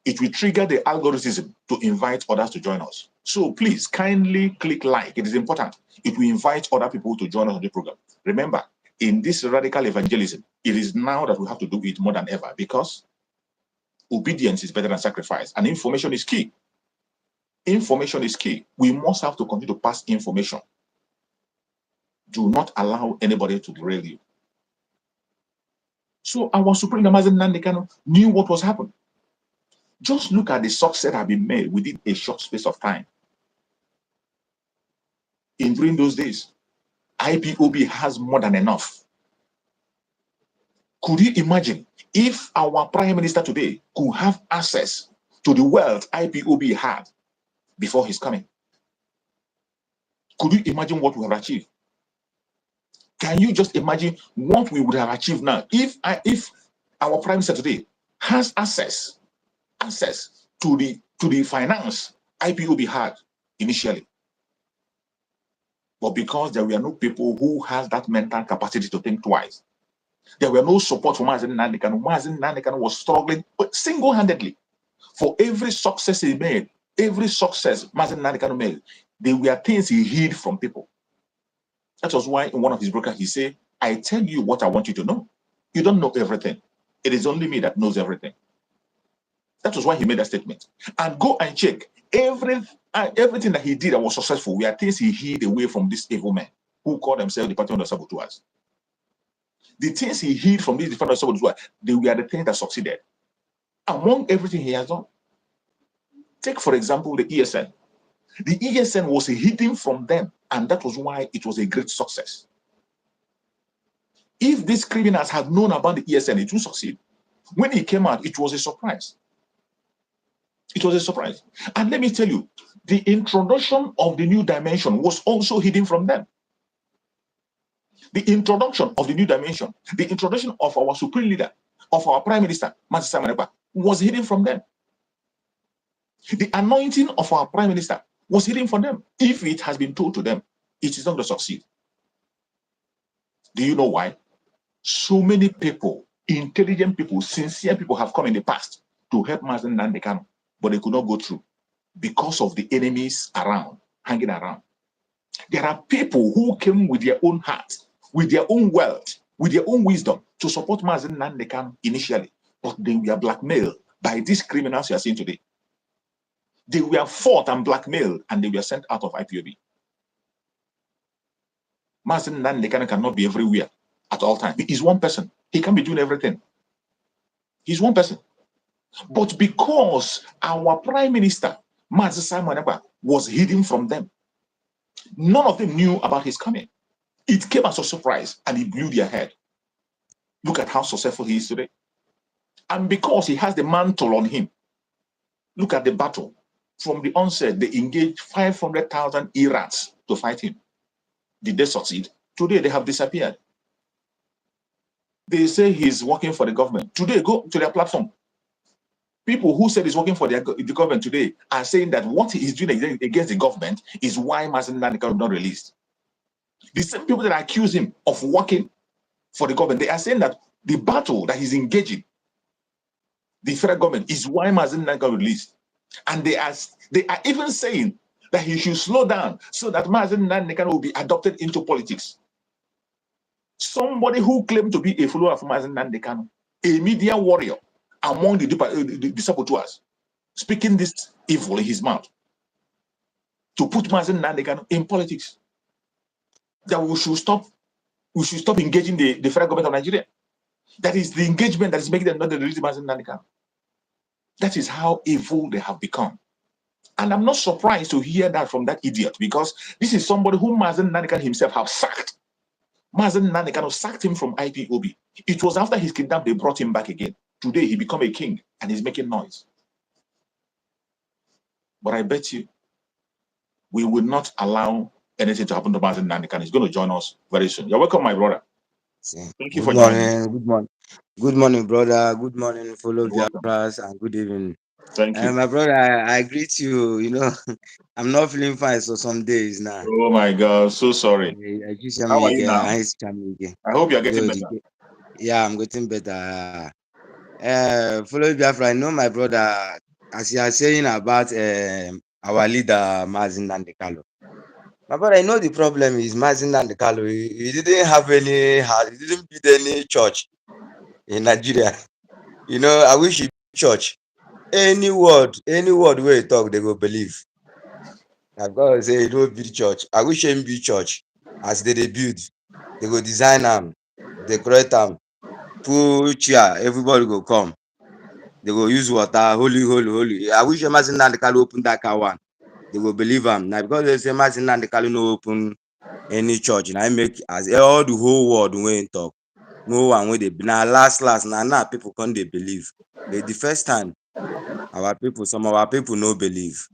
it will trigger the algorithm to invite others to join us. So please kindly click like. It is important. It will invite other people to join us on the program. Remember, in this radical evangelism, it is now that we have to do it more than ever, because obedience is better than sacrifice, and information is key. Information is key. We must have to continue to pass information. Do not allow anybody to derail you. So our Supreme Mazen Nanikano knew what was happening. Just look at the success that have been made within a short space of time. During those days, IPOB has more than enough. Could you imagine if our Prime Minister today could have access to the wealth IPOB had before his coming? Could you imagine what we have achieved? Can you just imagine what we would have achieved now if our Prime Minister today has access to the finance IPOB had initially? But because there were no people who has that mental capacity to think twice, there were no support from Mazen Nanikano. Mazen Nanikano was struggling single-handedly. For every success he made, every success Mazen Nanikano made, there were things he hid from people. That was why in one of his broadcasts he said, I tell you what I want you to know. You don't know everything. It is only me that knows everything. That was why he made that statement. And go and check everything that he did that was successful were things he hid away from these evil men who call themselves the party of the saboteurs. The things he hid from these different saboteurs, they were the things that succeeded. Among everything he has done. Take, for example, the ESN. The ESN was hidden from them, and that was why it was a great success. If these criminals had known about the ESN, it would succeed. When it came out, it was a surprise. It was a surprise. And let me tell you, the introduction of the new dimension was also hidden from them. The introduction of the new dimension, the introduction of our supreme leader, of our prime minister, Master Samaneba, was hidden from them. The anointing of our prime minister was hidden from them. If it has been told to them, it is not going to succeed. Do you know why? So many people, intelligent people, sincere people have come in the past to help Mazen Nandekano, but they could not go through because of the enemies around, hanging around. There are people who came with their own heart, with their own wealth, with their own wisdom to support Mazen Nandekano initially, but they were blackmailed by these criminals you are seeing today. They were fought and blackmailed, and they were sent out of IPOB. Mazen Nandekano cannot be everywhere at all times. He's one person. He can't be doing everything. He's one person. But because our prime minister, Mazen Simon Ekpa, was hidden from them, none of them knew about his coming. It came as a surprise, and he blew their head. Look at how successful he is today. And because he has the mantle on him, look at the battle. From the onset, they engaged 500,000 Irats to fight him. Did they succeed? Today, they have disappeared. They say he's working for the government. Today, go to their platform. People who said he's working for the government today are saying that what he's doing against the government is why Mazen Nandekano not released. The same people that accuse him of working for the government, they are saying that the battle that he's engaging the federal government is why Mazen Nandekano released. And they are even saying that he should slow down so that Mazen Nandekano will be adopted into politics. Somebody who claimed to be a follower of Mazen Nandekano, a media warrior among the saboteurs, speaking this evil in his mouth to put Mazen Nandekano in politics. That we should stop engaging the federal government of Nigeria. That is the engagement that is making them not release Mazen Nandekano. That is how evil they have become. And I'm not surprised to hear that from that idiot, because this is somebody whom Mazen Nandekano himself have sacked. Mazen Nandekano sacked him from IPOB. It was after his kidnap they brought him back again. Today he become a king and he's making noise. But I bet you we will not allow anything to happen to Mazen Nandekano. He's going to join us very soon. You're welcome, my brother. Thank you for joining. Good morning. Good morning, brother. Good morning, fellow Biafras, and good evening. Thank you. My brother, I greet you. You know, I'm not feeling fine for some days now. Oh my God, so sorry. How are you now? I hope you're getting better. Yeah, I'm getting better. Follow Biafra, I know my brother, as you are saying about our leader, Mazen Nandekalo. My brother, I know the problem is Mazen Nandekalo. He didn't have any house, he didn't build any church in Nigeria. You know, I wish he church. Any word where he talk, they go believe. I've got to say, he don't build church. I wish him build church. As they build, they go design them, decorate them, put chair, everybody go come. They go use water, holy. I wish Mazen Nandekalo open that car one. They go believe him. Now because they say Mazen Nandekalo no open any church, and I make as all the whole world when talk. No one when they now last now people can't they believe. But the first time some of our people no believe,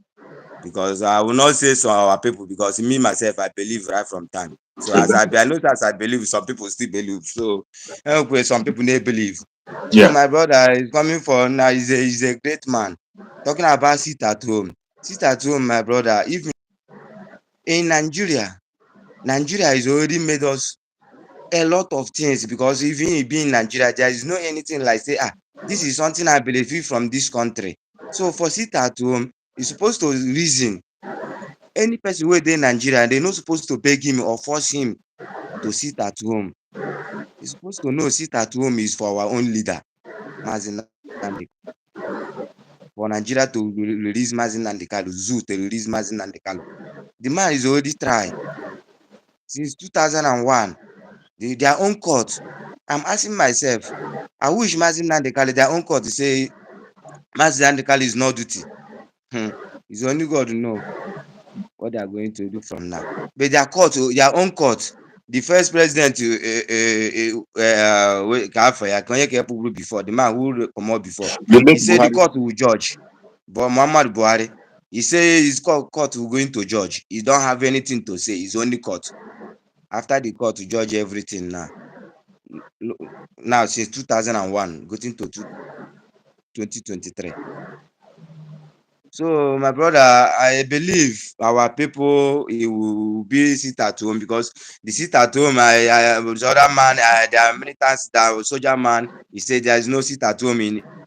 because I will not say some of our people, because me myself I believe right from time. So as I know as I believe, some people still believe. So anyway, some people they believe. So my brother is coming for now. He's a great man. Talking about sit at home. Sit at home, my brother. Even in Nigeria has already made us a lot of things, because even being in Nigeria, there is no anything like say, this is something I believe from this country. So for sit at home, you're supposed to reason. Any person who is in Nigeria, they're not supposed to beg him or force him to sit at home. You're supposed to know sit at home is for our own leader, Mazen Nandekalo. For Nigeria to release Mazen Nandekalo, Zoo to release Mazen Nandekalo. The man is already tried since 2001. Their own court. I'm asking myself, I wish Mazen Nandekalo, their own court, say Mazen Nandekalo is not duty. It's only God to know what they are going to do from now. But their own court, the first president before, the man who come out before, he said the court will judge. But Muhammad Buhari, he say his court will going to judge. He don't have anything to say. It's only court. After the court to judge everything now. Now since 2001, getting to 2023. So my brother, I believe our people, it will be sit at home, because the sit at home, the other man, there are many times that soldier man, he said there is no sit at home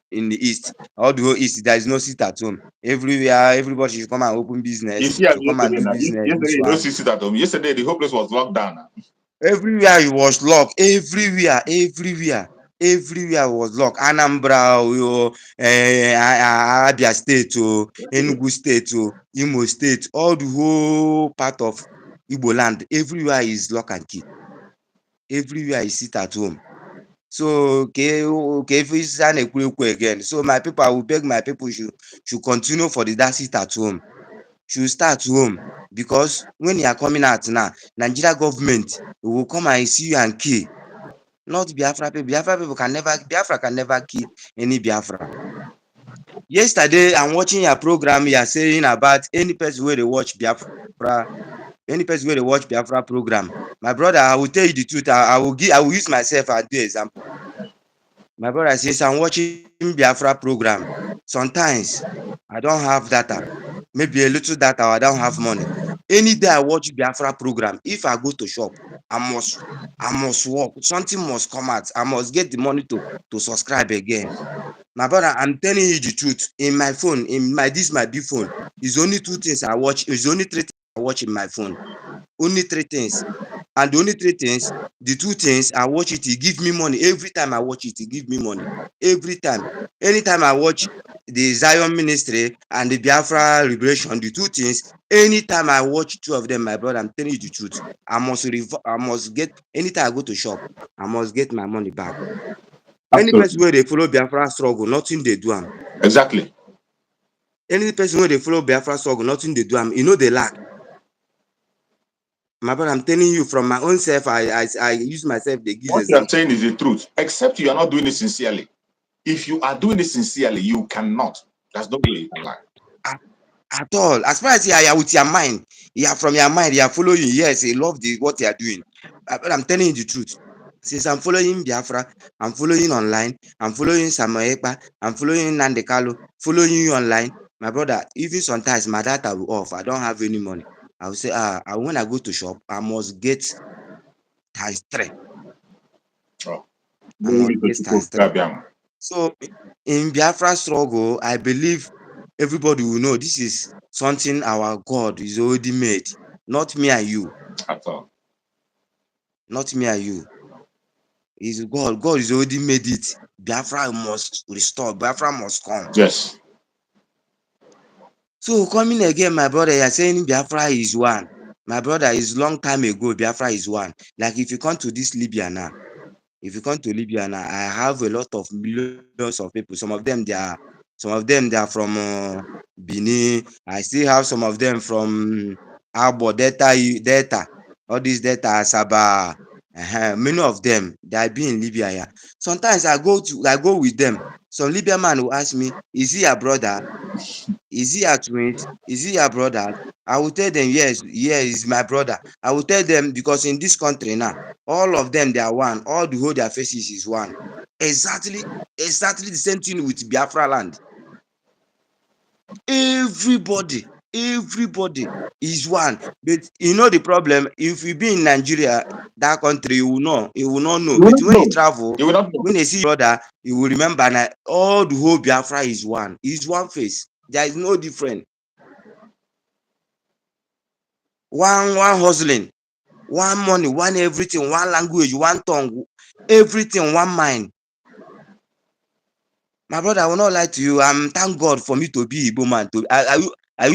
in the east. All the whole east, there is no sit at home. Everywhere, everybody should come and open business, should come and do business. Yesterday, you don't sit at home. Yesterday, the whole place was locked down. Everywhere it was locked. Everywhere was locked. Anambra, Abia State, Enugu State, Imo State, all the whole part of Igbo land. Everywhere is lock and key. Everywhere is sit at home. So if it's an again. So my people, I will beg my people should continue for that sit at home. Should start home, because when you are coming out now, Nigeria government will come and see you and kill. Not Biafra people. Biafra can never kill any Biafra. Yesterday, I'm watching your program. You are saying about any person where they watch Biafra Any person wey dey watch Biafra program, my brother, I will tell you the truth. I will use myself as do example. My brother, since I'm watching Biafra program, sometimes I don't have data, maybe a little data, or I don't have money. Any day I watch Biafra program, if I go to shop, I must work. Something must come out. I must get the money to subscribe again. My brother, I'm telling you the truth. In my phone, this my big phone, it's only 2 things I watch. It's only 3 things I watch in my phone. Only 3 things. And the only 3 things, the 2 things I watch it, it give me money. Every time I watch it, it give me money. Every time. Anytime I watch the Zion Ministry and the Biafra Liberation, the 2 things, anytime I watch 2 of them, my brother, I'm telling you the truth. I must get, anytime I go to shop, I must get my money back. Any person Absolutely. where they follow Biafra struggle, nothing they do am. Exactly. Any person where they follow Biafra struggle, nothing they do am. You know they lack. My brother, I'm telling you from my own self, I use myself, they give What you are example. saying is the truth, except you are not doing it sincerely. If you are doing it sincerely, you cannot. There's no way you can lie. At all. As far as you are with your mind, you are from your mind, you are following. Yes, you love what you are doing. But I'm telling you the truth. Since I'm following Biafra, I'm following online, I'm following Samuel Ekpa, I'm following Nandekalo, following you online. My brother, even sometimes my data will off. I don't have any money. I will say, when I go to shop, I must get times 3. Oh. I must get times 3. So in Biafra struggle, I believe everybody will know this is something our God is already made. Not me and you. At all. Not me and you. It's God. God is already made it. Biafra must restore. Biafra must come. Yes. So coming again, my brother, you're saying Biafra is one. My brother, is long time ago, Biafra is one. Like if you come to this Libya now, I have a lot of millions of people. Some of them they are from Benin. I still have some of them from Abo Delta. All these Delta Asaba. Many of them they are in Libya. Yeah. Sometimes I go with them. Some Libyan man will ask me, "Is he your brother? Is he your twins? Is he your brother?" I will tell them, yes, he's my brother. I will tell them because in this country now, all of them they are one. All the whole their faces is one. Exactly the same thing with Biafra land. Everybody is one. But you know the problem, if you be in Nigeria, that country, you will not know. You will But not when you know. travel, You will not know. when they see your brother, you will remember that all the whole Biafra is one. Is one face. There is no different. One hustling, one money, one everything, one language, one tongue, everything, one mind. My brother, I will not lie to you. Thank God for me to be Igbo man.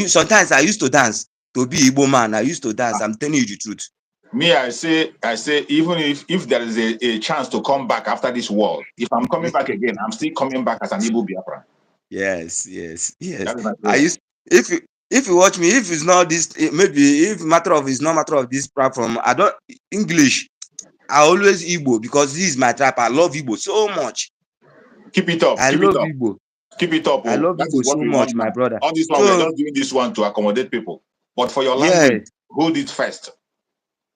Sometimes I used to dance to be Igbo man. I used to dance. I'm telling you the truth. Me, I say, even if there is a chance to come back after this war, if I'm coming back again, I'm still coming back as an Igbo Biafra. Yes. That is my I prayer. used if you watch me, if it's not this, maybe if it's not matter of this platform, I don't English. I always Igbo because this is my tribe. I love Igbo so much. Keep it up. I Keep it love up. Igbo. Keep it up. I Oh, love that is Igbo what so we want much, my now. brother. All this one, we are So just doing this one to accommodate people. But for your language, yes. hold it first.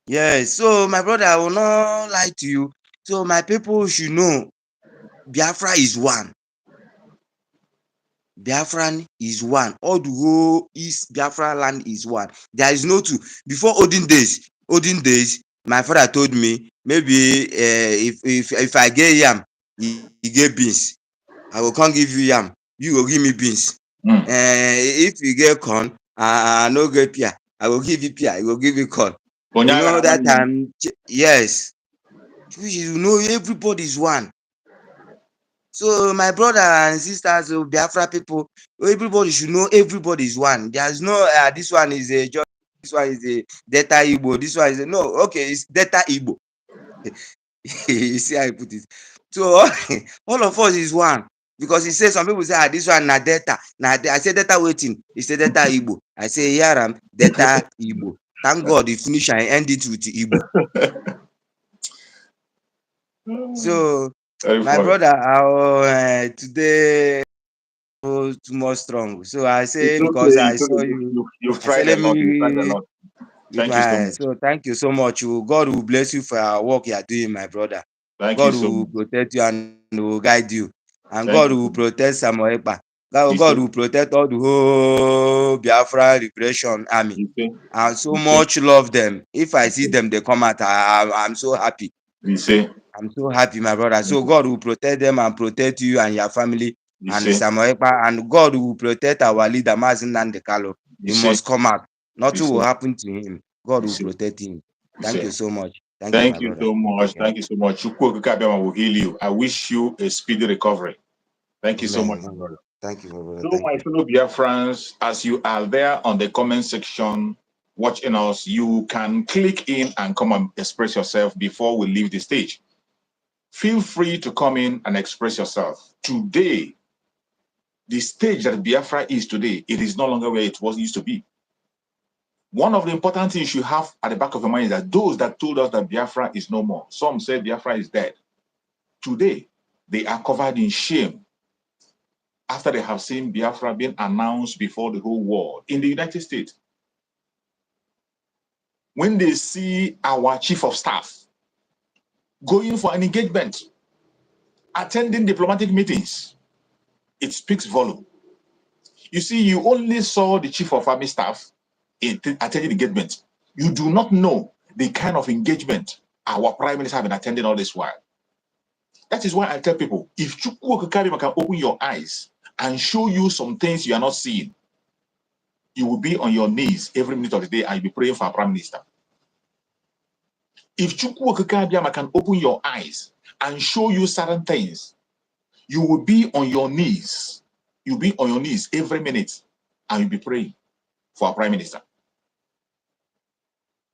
Yes, so my brother, I will not lie to you. So my people should know Biafra is one. Biafran is one. All the whole East Biafra land is one. There is no two. Before olden days, my father told me maybe if I get yam, he get beans. I will come give you yam. You go give me beans. Mm. If you get corn, I no get pia. I will give you pia. I will give you corn. You know that time, yes. You know, everybody is one. So my brother and sisters, Biafra people, everybody should know everybody is one. There's no this one is this one is a Delta Igbo, this one is no, okay, it's Delta Igbo. You see how I put it. So all of us is one. Because he says some people say, this one na Delta. I say Delta waiting. He say Delta Igbo. I say Yaram Delta Igbo. Thank God he finish and end it with Igbo. So Very my funny. brother, today too much strong. So I say It's because okay. I It's okay. saw you, You've I say tried a let lot. You've tried a me lot. Thank you so much. So thank you so much. God will bless you for our work you are doing, my brother. Thank you God so will much. protect you and will guide you. And Thank God you will so much. protect Samuel Ekpa. God, You God see, will protect all the whole Biafra Liberation Army. you see, I so you see, much love them. If I you see see, them, they come out. I'm so happy. you see, I'm so happy, my brother. So God will protect them and protect you and your family you and see, Samuel Ekpa. And God will protect our leader, Mazin Nandekalo. you He see, must come out. you Nothing will see, happen to him. God you will see, protect him. you Thank see. you so much. Thank you, my Thank you brother. so much. Okay. Thank you so much. Chukwu Okike Abiama will heal you. I wish you a speedy recovery. Thank you so much, Amen. my brother. Thank you, my brother. So, Thank my you. fellow Biafrans, as you are there on the comment section watching us, you can click in and come and express yourself before we leave the stage. Feel free to come in and express yourself. Today, the stage that Biafra is today, it is no longer where it was used to be. One of the important things you have at the back of your mind is that those that told us that Biafra is no more, some said Biafra is dead. Today, they are covered in shame after they have seen Biafra being announced before the whole world in the United States. When they see our chief of staff going for an engagement, attending diplomatic meetings, it speaks volume. You see, you only saw the chief of army staff attending engagement. You do not know the kind of engagement our prime minister have been attending all this while. That is why I tell people, if Chukwu Okike can open your eyes and show you some things you are not seeing, you will be on your knees every minute of the day and you'll be praying for our prime minister. If Chukwu Okike can open your eyes and show you certain things, you will be on your knees. You'll be on your knees every minute and you'll be praying for our prime minister.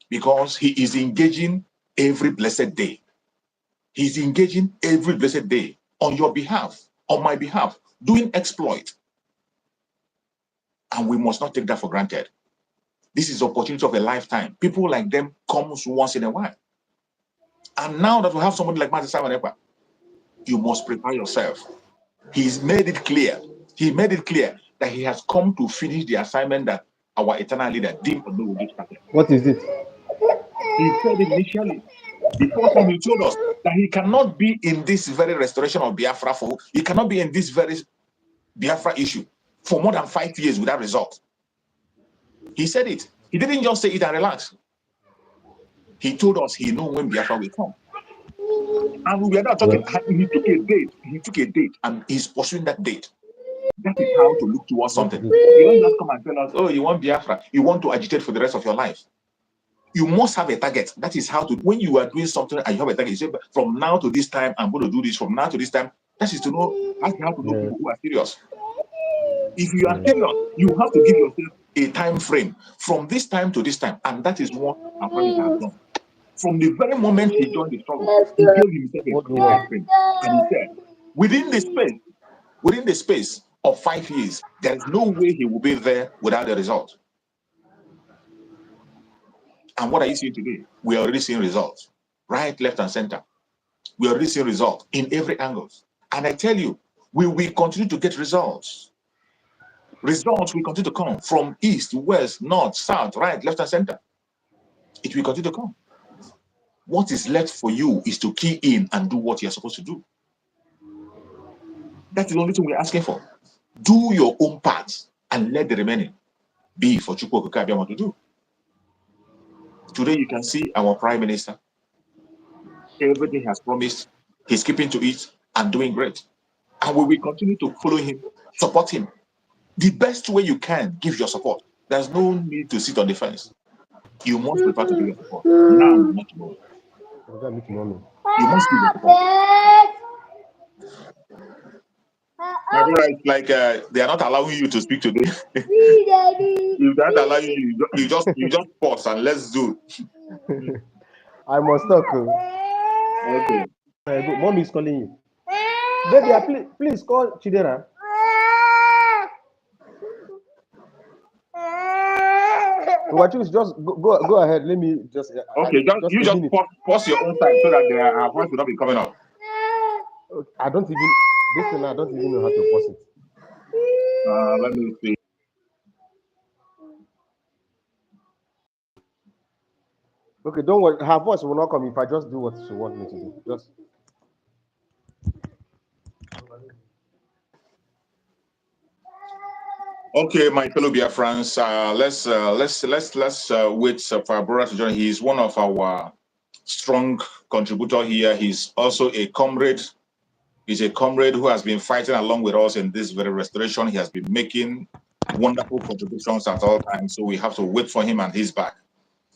Because he is engaging every blessed day. He's engaging every blessed day on your behalf, on my behalf, doing exploit. And we must not take that for granted. This is opportunity of a lifetime. People like them comes once in a while. And now that we have somebody like Master Simon Ekpa, you must prepare yourself. He's made it clear. He made it clear that he has come to finish the assignment that our eternal leader Dim Oduwodu started. What is it? He said it initially. The first time he told us that he cannot be in this very restoration of Biafra for, he cannot be in this very Biafra issue for more than 5 years without result. He said it. He didn't just say it and relax. He told us he knows when Biafra will come. And we were not talking. He took a date. He took a date and he's pursuing that date. That is how to look towards What is something. it? You don't just come and tell us, oh, you want Biafra. You want to agitate for the rest of your life. You must have a target. That is how to, when you are doing something and you have a target, you say, from now to this time, I'm going to do this. From now to this time, that is to know, that's how to know Yeah. people who are serious. If you are serious, you have to give yourself a time frame from this time to this time. And that is what our parents have done. From the very moment he joined the struggle, he gave himself What do a you time want? frame. And he said, within the space of 5 years, there is no way he will be there without the result. And what are you seeing today? We are already seeing results, right, left, and center. We are already seeing results in every angle. And I tell you, we will continue to get results. Results will continue to come from east, west, north, south, right, left, and center. It will continue to come. What is left for you is to key in and do what you're supposed to do. That's the only thing we're asking for. Do your own part and let the remaining be for Chukwu Okike Abiama to do. Today, you can see our prime minister. Everything he has promised, he's keeping to it and doing great. And we will continue to follow him, support him. The best way you can give your support. There's no need to sit on the fence. You must prepare to give your support. Now, not tomorrow. You must give your support. My brother, it's like they are not allowing you to speak today. If they're not allowing you, you just pause and let's do. I must talk. Okay. Mommy is calling you. Baby, please call Chidera. Just go ahead. Let me Okay, you a just minute. pause your own time so that our voice will not be coming up. I don't even this thing. I don't even know how to pause it. Let me see. Okay, don't worry. Her voice will not come if I just do what she wants me to do. Just Okay, my fellow Biafrans, let's wait for our brother to join. He's one of our strong contributor here. He's also a comrade. He's a comrade who has been fighting along with us in this very restoration. He has been making wonderful contributions at all times. So we have to wait for him and he's back.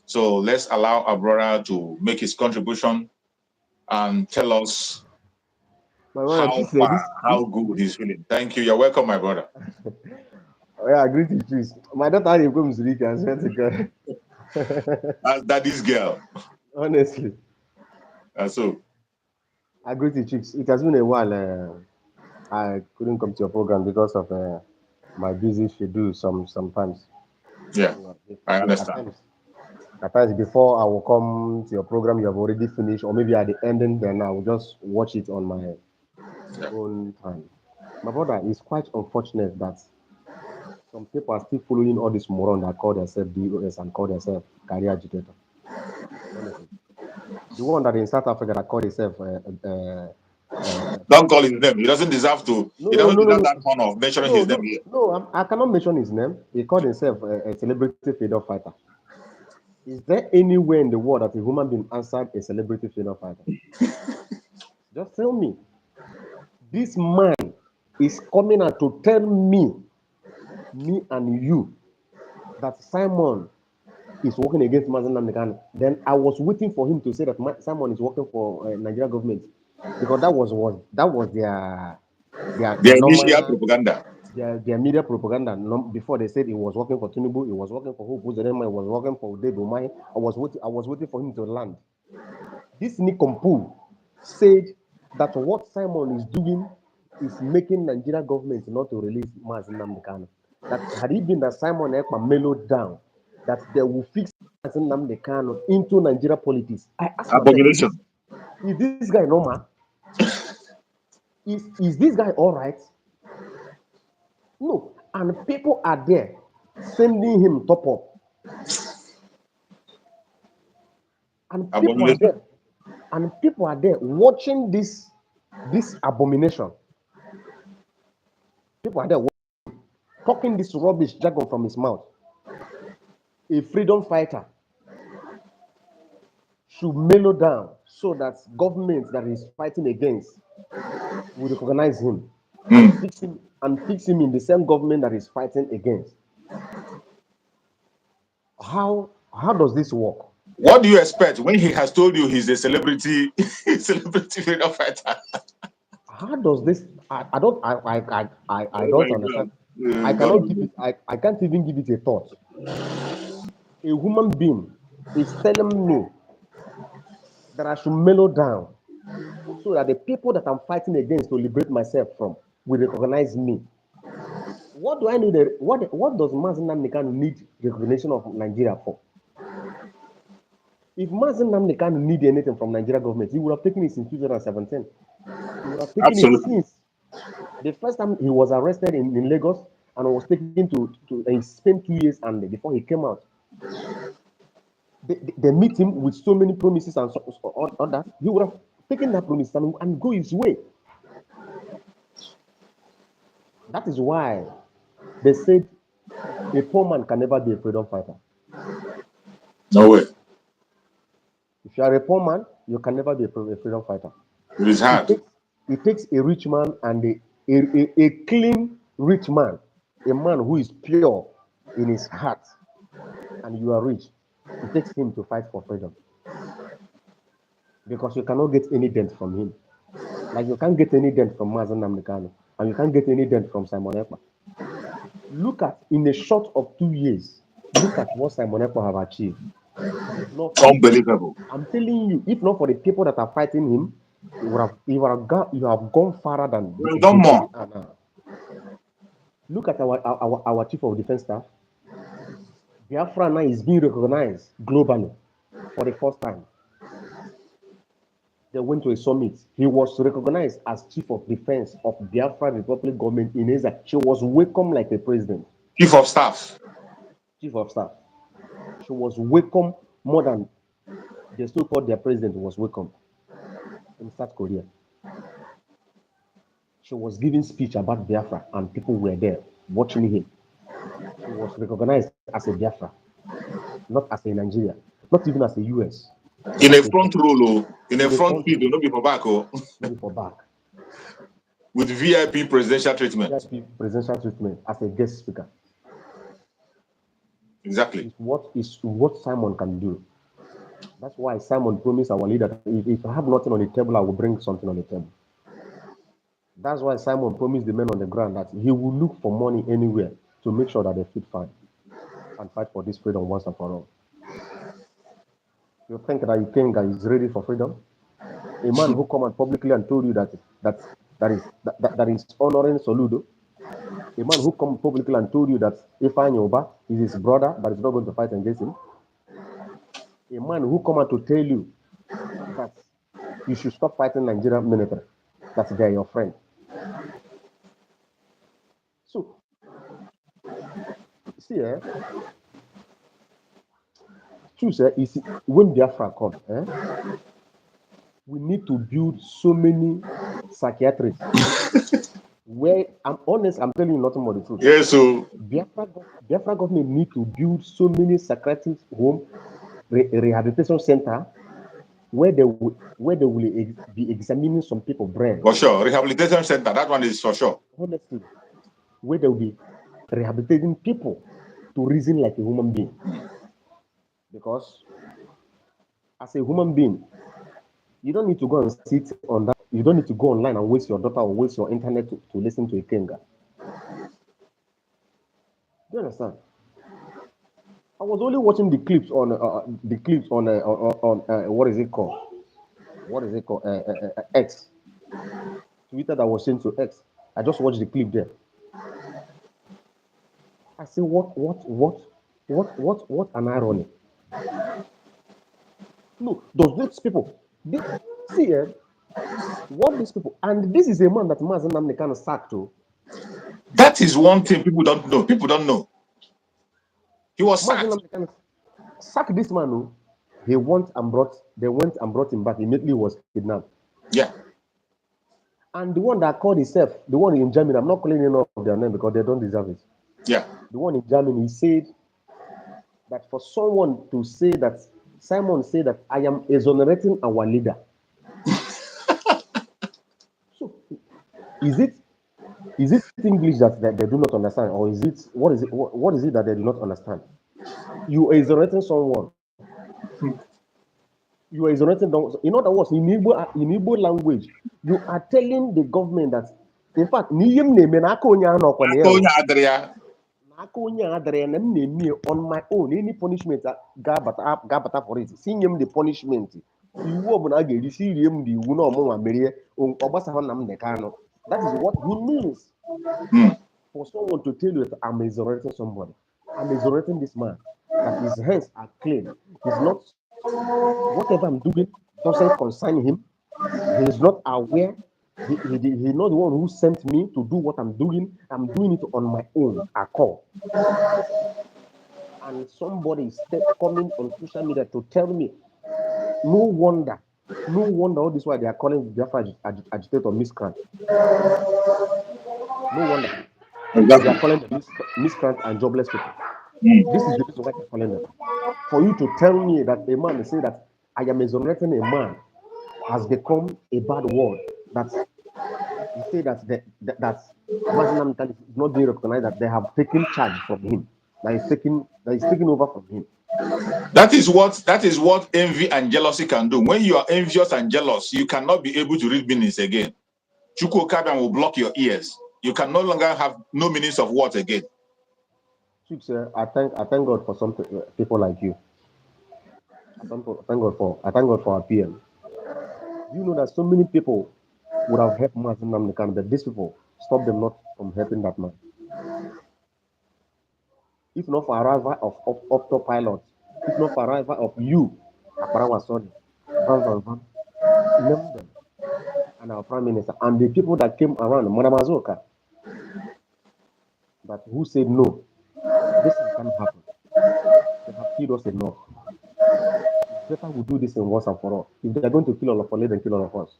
So let's allow our brother to make his contribution and tell us my man, how please say far, this. how good he's feeling. Thank you. You're welcome, my brother. Oh, yeah, agree to choose. My daughter had a go Mzurika, I swear to God. That's daddy's girl. Honestly, So I agree to choose. It has been a while. I couldn't come to your program because of my busy schedule. Sometimes, yeah, I yeah, understand. at times before I will come to your program, you have already finished, or maybe at the ending, then I will just watch it on my Yeah. own time. My brother, it's quite unfortunate that some people are still following all this moron that call themselves DOS and call themselves career agitator. Honestly, the one that in South Africa that call himself Don't call his name. He doesn't deserve to. no, He no, doesn't no, no, deserve no, that honor of mentioning no, his name no, here. no. I cannot mention his name. He called himself a celebrity freedom fighter. Is there anywhere in the world that a human being answered a celebrity freedom fighter? Just tell me. This man is coming out to tell me and you, that Simon is working against Mazen Namdekan. Then I was waiting for him to say that Simon is working for Nigeria government, because that was their Their initial normal propaganda. their media propaganda. Before they said he was working for Tinubu, he was working for Hope Uzodinma, he was working for David Umahi. I was waiting for him to land. This Nikompu said that what Simon is doing is making Nigeria government not to release Mazi Nnamdi Kanu. That had it been that Simon Ekpa mellowed down, that they will fix Mazi Nnamdi Kanu into Nigeria politics. I ask myself, Abomination. is this guy normal? Is this guy all right? No. And people are there sending him top up. And people are Abomination. there. And people are there watching this abomination. People are there talking this rubbish jargon from his mouth. A freedom fighter should mellow down so that government that he's fighting against will recognize him and Mm. fix him in the same government that he's fighting against. How does this work? What do you expect when he has told you he's a celebrity, celebrity freedom fighter? How does this? I don't I Oh don't my understand. God. I God cannot give Almighty. it. I can't even give it a thought. A human being is telling me that I should mellow down so that the people that I'm fighting against to liberate myself from will recognize me. What do I need? What does Mazen Namdekan need recognition of Nigeria for? If Mazen Namdekan need anything from Nigeria government, he would have taken it since 2017. He would have taken it Absolutely. since the first time he was arrested in Lagos and was taken to he spent 2 years and before he came out. They meet him with so many promises and all that. He would have taken that promise and go his way. That is why they said a poor man can never be a freedom fighter. No way. If you are a poor man, you can never be a freedom fighter. It is It hard. takes it takes a rich man and a clean rich man, a man who is pure in his heart, and you are rich. It takes him to fight for freedom because you cannot get any dent from him. Like you can't get any dent from Mazen Namdekan, and you can't get any dent from Simon Ekpa. Look at in a short of 2 years. Look at what Simon Ekpa have achieved. Unbelievable. I'm telling you, if not for the people that are fighting him, you have gone farther than We've the done way more. we are now. Look at our chief of defense staff. Biafra now is being recognized globally for the first time. They went to a summit. He was recognized as chief of defense of Biafra Republic government in Asia. She was welcomed like a president, Chief of staff. chief of staff. She was welcomed more than the so-called their president was welcomed in South Korea. She was giving speech about Biafra, and people were there watching him. He was recognized as a Biafra, not as a Nigeria, not even as a US. In a front row, in a front field, not be for back, not be for back. With VIP presidential treatment. VIP presidential treatment as a guest speaker. Exactly. Is what Simon can do. That's why Simon promised our leader that if I have nothing on the table, I will bring something on the table. That's why Simon promised the men on the ground that he will look for money anywhere to make sure that they fit fine and fight for this freedom once and for all. You think that Ikenga is ready for freedom? A man who come and publicly and told you that is honoring Soludo. A man who come publicly and told you that Ifeanyi Oba is his brother that is not going to fight against him. A man who come out to tell you that you should stop fighting Nigerian military, that they are your friend. So, see, choose is when Biafra come, we need to build so many psychiatrists. Where I'm honest, I'm telling you nothing but the truth. Yes, so Biafra government need to build so many psychiatric home, rehabilitation center, where they will be examining some people's brain. For sure, rehabilitation center, that one is for sure. Honestly, where they will be rehabilitating people to reason like a human being. Because as a human being, you don't need to go and sit on that. You don't need to go online and waste your data or waste your internet to listen to a Kenga. Do you understand? I was only watching the clips on what is it called? What is it called? X. Twitter that was sent to X. I just watched the clip there. I say, what an irony. No, those people, see, what these people, and this is a man that Mazen Namde kind of sacked to. That is one thing people don't know. People don't know. He was sacked. Sack this man, who they went and brought him back. Immediately was kidnapped. Yeah. And the one that called himself, the one in Germany, I'm not calling any of their name because they don't deserve it. Yeah. The one in Germany, he said that for someone to say that, Simon said that I am exonerating our leader. So, is it English that they do not understand, or is it what is it that they do not understand? You are exonerating someone. You are exonerating them. In other words, in Igbo language, you are telling the government that, in fact, on my own, any punishment gabata for it. Seeing him the punishment. That is what he means. For someone to tell you that I'm exonerating somebody, I'm exonerating this man, that his hands are clean. He's not, whatever I'm doing doesn't concern him. He's not aware. He's not the one who sent me to do what I'm doing. I'm doing it on my own accord. And somebody is coming on social media to tell me, no wonder all this why they are calling Biafra agitator miscreant. No wonder. Exactly. They are calling them miscreant and jobless people. This is the reason why they're calling them. For you to tell me that a man say that I am exonerating a man has become a bad word. That you say that Mazinam is not being recognized, that they have taken charge from him. That is taking over from him. That is what envy and jealousy can do. When you are envious and jealous, you cannot be able to read meanings again. Chuko Kabian will block your ears. You can no longer have no meanings of words again. I thank God for some people like you. I thank God for our PM. You know that so many people would have helped Mazin Namdekan, but these people stop them not from helping that man. If not for arrival of autopilot, if not for arrival of you, Akbarawa Sodi, Van, them, and our Prime Minister, and the people that came around, Manamazoka, that who said no, this can't happen. They have killed us enough. better we do this in once and for all. If they are going to kill all of us, let them kill all of us.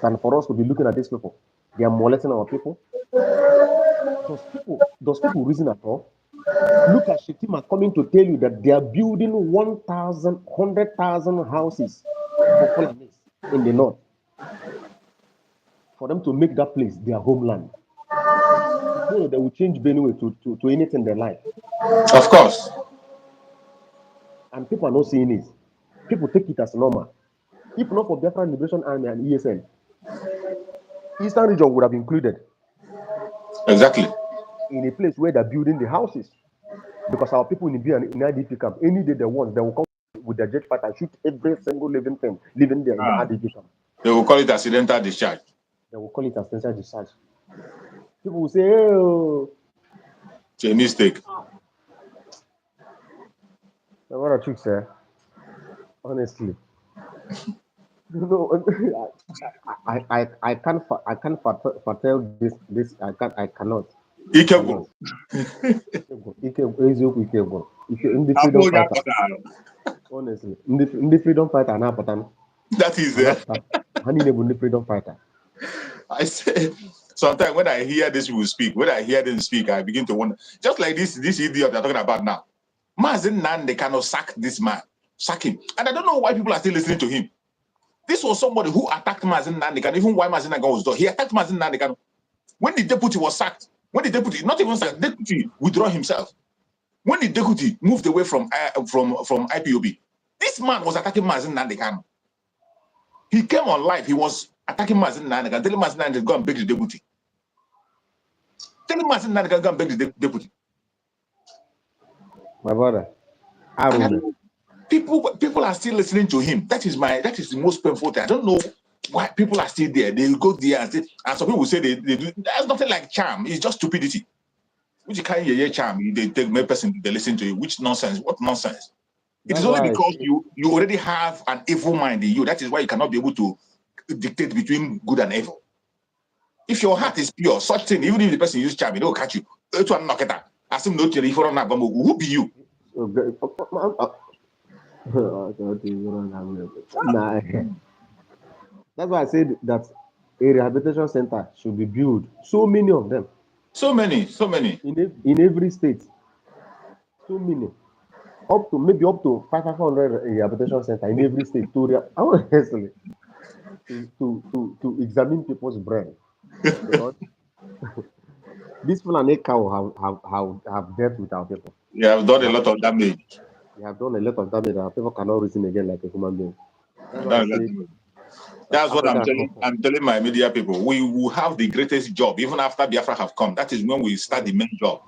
Than for us to be looking at these people. They are molesting our people. Does people reason at all? Look at Shetima coming to tell you that they are building 100,000 houses for Fulanis in the north. For them to make that place their homeland. Tomorrow they will change Benue to anything they like. Of course. And people are not seeing it. People take it as normal. If not for Biafra Liberation Army and ESN, Eastern region would have included Exactly. in a place where they're building the houses. Because our people in IDP camp, any day they want, they will come with their jet fighter and shoot every single living thing living there in the IDP camp. They will call it accidental discharge. They will call it accidental discharge. People will say, oh, It's a mistake. what a trick, sir. Honestly. You know, I can't foretell this I cannot. Ikebo. In the freedom fighter. Honestly, in the freedom fighter, That is the freedom fighter. I say sometimes when I hear this people speak, when I hear them speak, I begin to wonder. Just like this idiot they're talking about now. Mazen Nan, they cannot sack this man, sack him, and I don't know why people are still listening to him. This was somebody who attacked Mazen Nandekan, even why Mazen Nandekan was done. He attacked Mazen Nandekan. When the deputy was sacked, when the deputy, not even sacked, deputy withdraw himself. When the deputy moved away from IPOB, this man was attacking Mazen Nandekan. He came on live, he was attacking Mazen Nandekan, telling Mazen Nandekan to go and beg the deputy. Telling Mazen Nandekan to go and beg the deputy. My brother, people are still listening to him. That is the most painful thing. I don't know why people are still there. They go there and some people will say they do. That's nothing like charm. It's just stupidity. Which you can't hear charm. They take my person. They listen to you. Which nonsense? What nonsense? It is only because you already have an evil mind in you. That is why you cannot be able to dictate between good and evil. If your heart is pure, such thing, even if the person use charm, it will catch you. Who be you? Nah. That's why I said that a rehabilitation center should be built. So many of them. So many. In every state. So many. Up to 500 rehabilitation center in every state to examine people's brain. Because these Fulani cow have dealt with our people. You have done a lot of damage. They have done a lot of damage. Our people cannot reason again like a human being. That's what I'm telling my media people. We will have the greatest job even after Biafra have come. That is when we start the main job.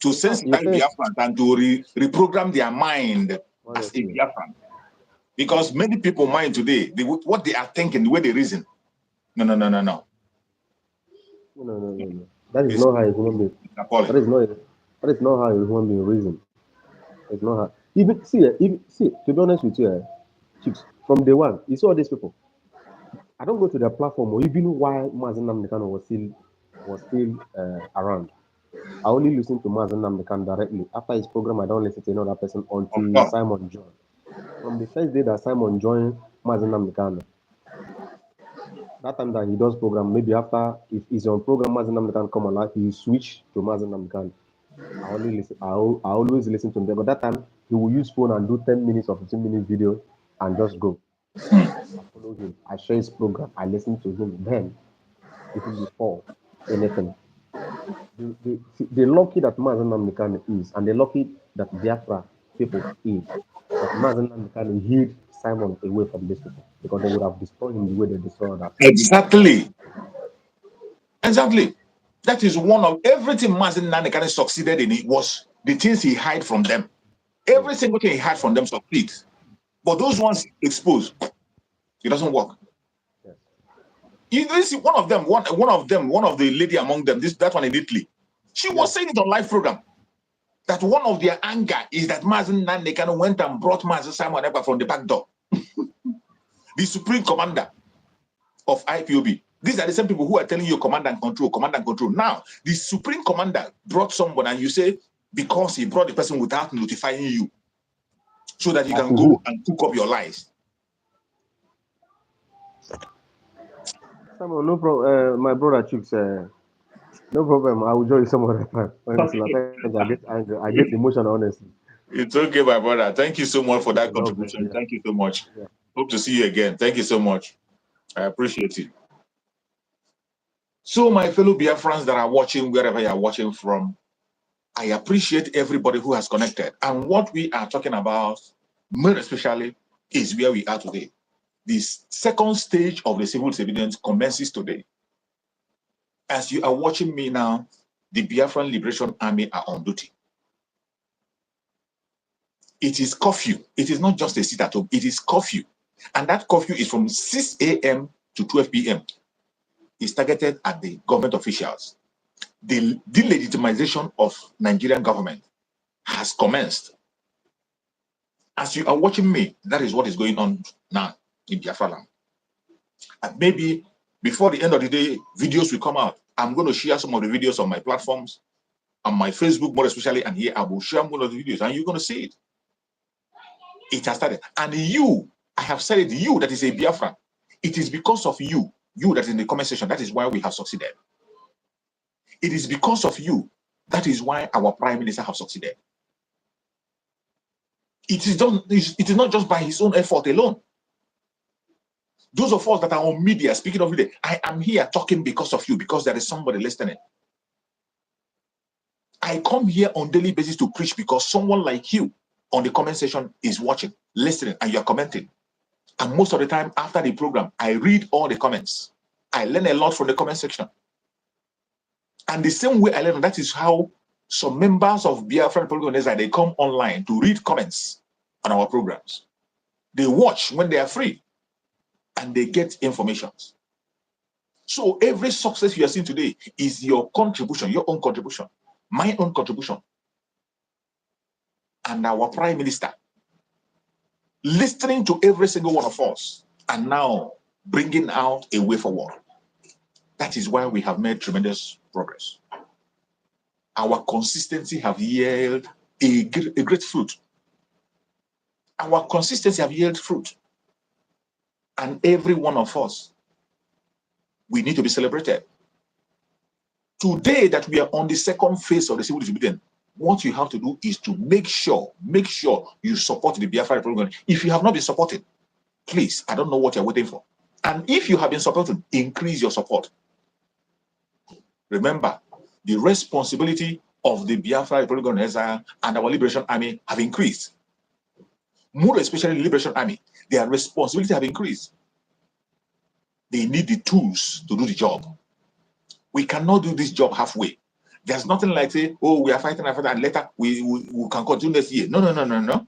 To sensitize Biafra and to reprogram their mind as a Biafran. Because many people mind today, what they are thinking, the way they reason. No. No. That is not how a human being. That is not how a human being reason. It's not how. Even see, to be honest with you, chicks, from day one, you saw these people. I don't go to their platform or even why Mazen Namdekan was still around. I only listen to Mazen Namdekan directly. After his program, I don't listen to another person until Simon joined. From the first day that Simon joined Mazen Namdekan, that time that he does program, maybe after if he's on program, Mazen Namdekan come alive, he switch to Mazen Namdekan. I always listen to him there, but that time he will use phone and do 10 minutes or 15 minutes video and just go. I follow him. I share his program. I listen to him. Then, even before anything, the lucky that Mazen Namdekan is, and the lucky that Biafra people is, that Mazen Namdekan hid Simon away from these people because they would have destroyed him the way they destroyed us. Exactly. That is one of everything Mazen Namdekan succeeded in. It was the things he hid from them. Every single thing he had from them succeeds. But those ones exposed, it doesn't work. Yes. You see one of the lady among them, that one in Italy, she was saying it on live program that one of their anger is that Mazen Namdekan went and brought Mazen Simon Ekpa from the back door. The supreme commander of IPOB. These are the same people who are telling you command and control. Now, the supreme commander brought someone and you say, because he brought the person without notifying you. so that you As can to go who? and cook up your lies. Samuel, no problem. My brother Chooks, no problem. I will join you some other time. Honestly, at times I get angry. I get emotional, honestly. It's okay, my brother. Thank you so much for that God bless contribution. you. Thank you so much. Yeah. Hope to see you again. Thank you so much. I appreciate it. So, my fellow Biafrans that are watching, wherever you are watching from, I appreciate everybody who has connected. And what we are talking about, more especially, is where we are today. This second stage of the civil disobedience commences today. As you are watching me now, the Biafran Liberation Army are on duty. It is curfew. It is not just a sit at home. It is curfew. And that curfew is from 6 a.m. to 12 p.m. It's targeted at the government officials. The delegitimization of Nigerian government has commenced. As you are watching me, that is what is going on now in Biafra land. And maybe before the end of the day, videos will come out. I'm going to share some of the videos on my platforms, on my Facebook more especially, and here I will share one of the videos, and you're going to see it. It has started. And you, I have said it, you that is a Biafran, it is because of you that is in the comment section, that is why we have succeeded. It is because of you, that is why our Prime Minister have succeeded. It is not just by his own effort alone. Those of us that are on media, speaking of media, I am here talking because of you, because there is somebody listening. I come here on daily basis to preach because someone like you on the comment section is watching, listening, and you're commenting. And most of the time after the program, I read all the comments. I learn a lot from the comment section. And the same way I learn, that is how some members of Biafra political organization, they come online to read comments on our programs. They watch when they are free and they get information. So every success you are seeing today is your contribution, your own contribution, my own contribution, and our Prime Minister listening to every single one of us and now bringing out a way forward. That is why we have made tremendous progress. Our consistency have yielded a great fruit. Our consistency have yielded fruit. And every one of us, we need to be celebrated. Today that we are on the second phase of the civil disobedience, what you have to do is to make sure you support the Biafra program. If you have not been supported, please, I don't know what you're waiting for. And if you have been supported, increase your support. Remember, the responsibility of the Biafra Republic of Israel and our Liberation Army have increased. More especially the Liberation Army, their responsibility have increased. They need the tools to do the job. We cannot do this job halfway. There's nothing like say, oh, we are fighting and later we can continue next year. No.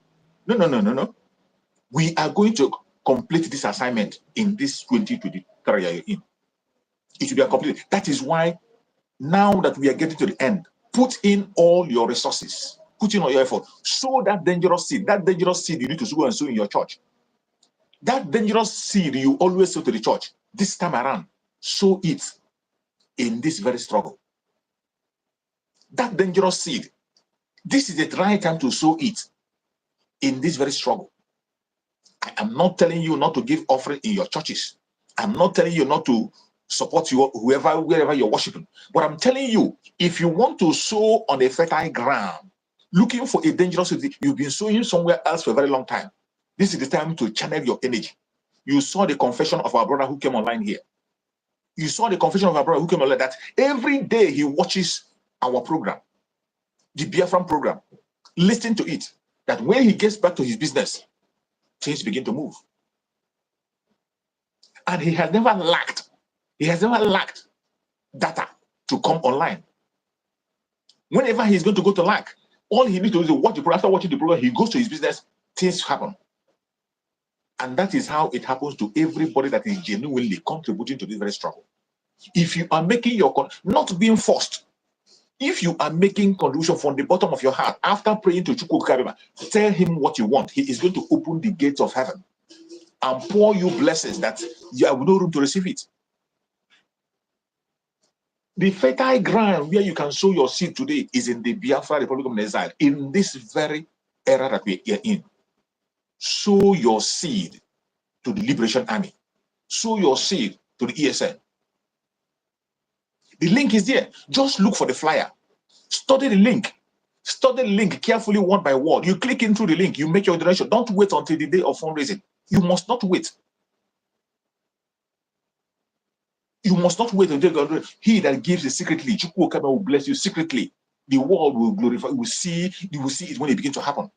We are going to complete this assignment in this 2023 year in. It will be completed. That is why now that we are getting to the end, put in all your resources, put in all your effort. Sow that dangerous seed you need to go and sow in your church. That dangerous seed you always sow to the church, this time around, sow it in this very struggle. That dangerous seed, this is the right time to sow it in this very struggle. I am not telling you not to give offering in your churches. I'm not telling you not to support wherever you're worshiping. But I'm telling you, if you want to sow on a fertile ground, looking for a dangerous seed, you've been sowing somewhere else for a very long time. This is the time to channel your energy. You saw the confession of our brother who came online here. You saw the confession of our brother who came online that every day he watches our program, the Biafran program, listen to it, that when he gets back to his business, things begin to move. And he has never lacked data to come online. Whenever he's going to go to lack, all he needs to do is watch the program. After watching the program, he goes to his business, things happen. And that is how it happens to everybody that is genuinely contributing to this very struggle. If you are making your, not being forced, if you are making contribution from the bottom of your heart, after praying to Chukwu Kabima, tell him what you want. He is going to open the gates of heaven and pour you blessings that you have no room to receive it. The fertile ground where you can sow your seed today is in the Biafra Republic of Exile, in this very era that we are in. Sow your seed to the Liberation Army. Sow your seed to the ESN. The link is there. Just look for the flyer. Study the link. Study the link carefully word by word. You click into the link. You make your donation. Don't wait until the day of fundraising. You must not wait. You must not wait until God. He that gives it secretly, Chukwu will bless you secretly. The world will glorify. You will see it when it begins to happen.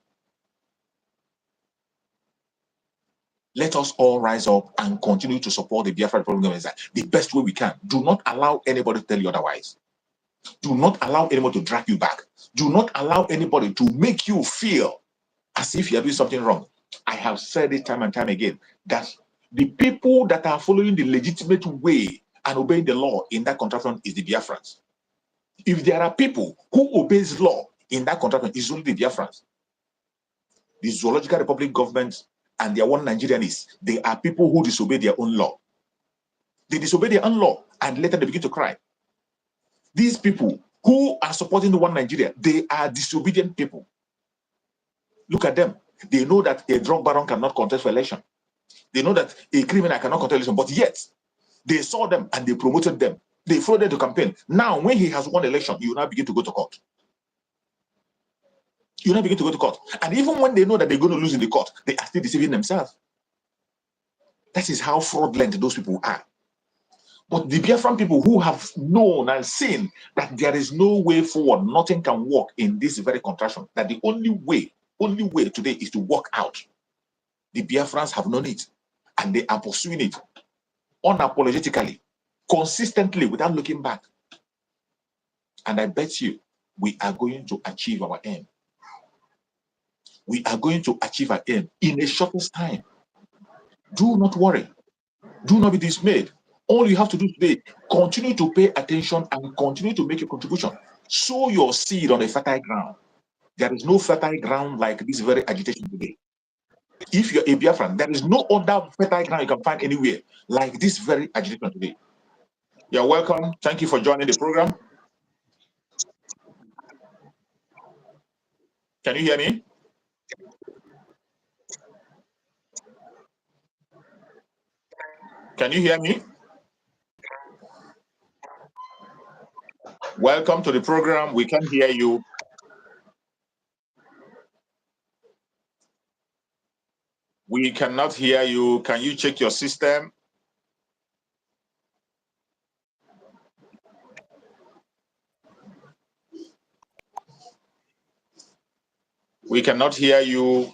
Let us all rise up and continue to support the Biafra program the best way we can. Do not allow anybody to tell you otherwise. Do not allow anybody to drag you back. Do not allow anybody to make you feel as if you are doing something wrong. I have said it time and time again that the people that are following the legitimate way and obeying the law in that contraption is the Biafrans. If there are people who obeys law in that contraption, it's only the Biafrans. The Zoological Republic government and their one Nigerianists, they are people who disobey their own law. They disobey their own law and later they begin to cry. These people who are supporting the one Nigeria, they are disobedient people. Look at them. They know that a drug baron cannot contest for election. They know that a criminal cannot contest election, but yet they saw them and they promoted them. They followed them to campaign. Now, when he has won election, you now begin to go to court. You now begin to go to court. And even when they know that they're going to lose in the court, they are still deceiving themselves. That is how fraudulent those people are. But the Biafran people who have known and seen that there is no way forward, nothing can work in this very contraction, that the only way today is to walk out. The Biafrans have known it, and they are pursuing it unapologetically, consistently, without looking back. And I bet you, we are going to achieve our aim. We are going to achieve our aim in a shortest time. Do not worry. Do not be dismayed. All you have to do today, continue to pay attention and continue to make a contribution. Sow your seed on a fertile ground. There is no fertile ground like this very agitation today. If you're a Biafran, there is no other fertile ground you can find anywhere like this very agitation today. You're welcome. Thank you for joining the program. Can you hear me? Can you hear me? Welcome to the program. We can hear you. We cannot hear you. Can you check your system? We cannot hear you.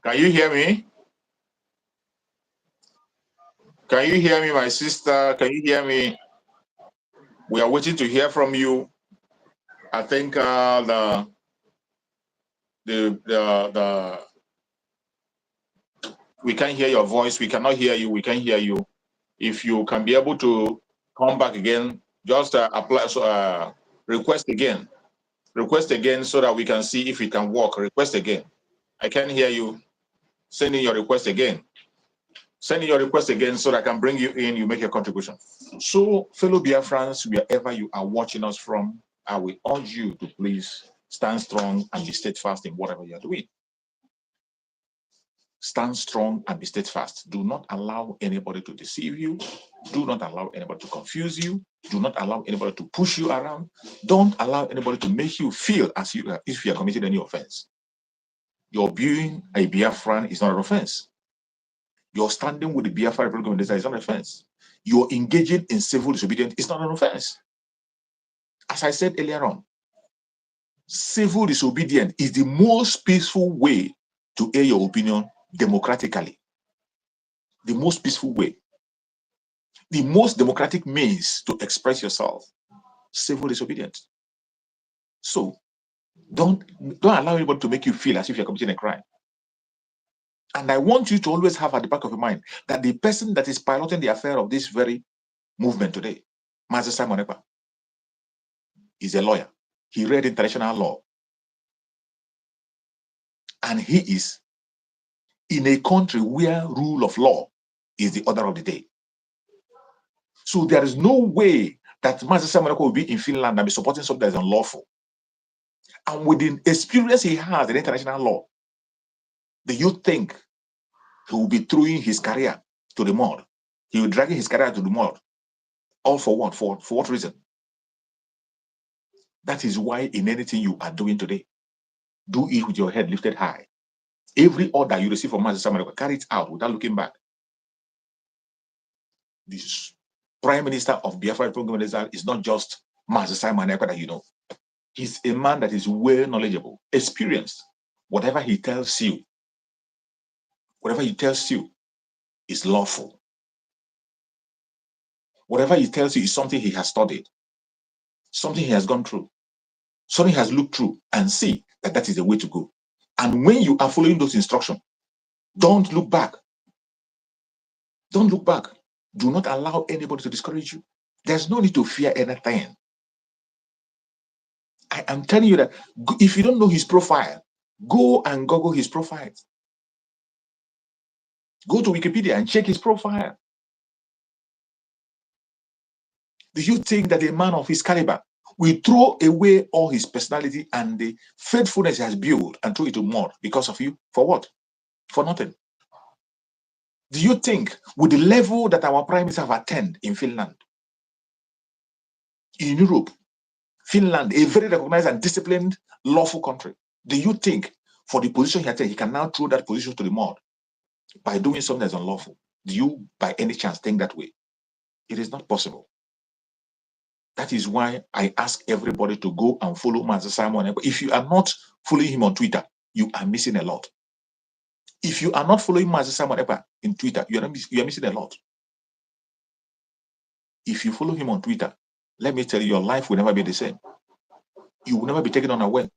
Can you hear me? Can you hear me, my sister? Can you hear me? We are waiting to hear from you. I think we can hear your voice. We cannot hear you. We can hear you. If you can be able to come back again, just apply. Request again. Request again so that we can see if it can work. Request again. I can hear you. Send in your request again. Send in your request again so that I can bring you in. You make your contribution. So, fellow Biafrans, wherever you are watching us from, I will urge you to please stand strong and be steadfast in whatever you are doing. Stand strong and be steadfast. Do not allow anybody to deceive you. Do not allow anybody to confuse you. Do not allow anybody to push you around. Don't allow anybody to make you feel as if you are committing any offense. Your being a Biafran is not an offense. Your standing with the Biafra program is not an offense. You're engaging in civil disobedience is not an offense. As I said earlier on, civil disobedience is the most peaceful way to air your opinion democratically. The most peaceful way. The most democratic means to express yourself. Civil disobedience. So don't allow anybody to make you feel as if you're committing a crime. And I want you to always have at the back of your mind that the person that is piloting the affair of this very movement today, Master Simon Ekpa, is a lawyer. He read international law. And he is in a country where rule of law is the order of the day. So there is no way that Master Simon will be in Finland and be supporting something that is unlawful. And with the experience he has in international law, do you think he will be throwing his career to the mud? He will drag his career to the mud. All for what? For what reason? That is why in anything you are doing today, do it with your head lifted high. Every order you receive from Master Simon, carry it out without looking back. This Prime Minister of Biafra program is not just Master Simon that you know. He's a man that is well knowledgeable, experienced. Whatever he tells you is lawful. Whatever he tells you is something he has studied, something he has gone through, something he has looked through, and see that that is the way to go. And when you are following those instructions, don't look back. Don't look back. Do not allow anybody to discourage you. There's no need to fear anything. I am telling you that if you don't know his profile, go and Google his profile. Go to Wikipedia and check his profile. Do you think that a man of his caliber will throw away all his personality and the faithfulness he has built and throw it to mud because of you? For what? For nothing. Do you think with the level that our prime minister have attained in Finland, in Europe, Finland, a very recognized and disciplined, lawful country, do you think for the position he attained, he can now throw that position to the mud by doing something that's unlawful? Do you by any chance think that way? It is not possible. That is why I ask everybody to go and follow Master Simon. If you are not following him on Twitter, you are missing a lot. If you are not following Master Simon in Twitter, you are missing a lot. If you follow him on Twitter, let me tell you, your life will never be the same. You will never be taken unaware.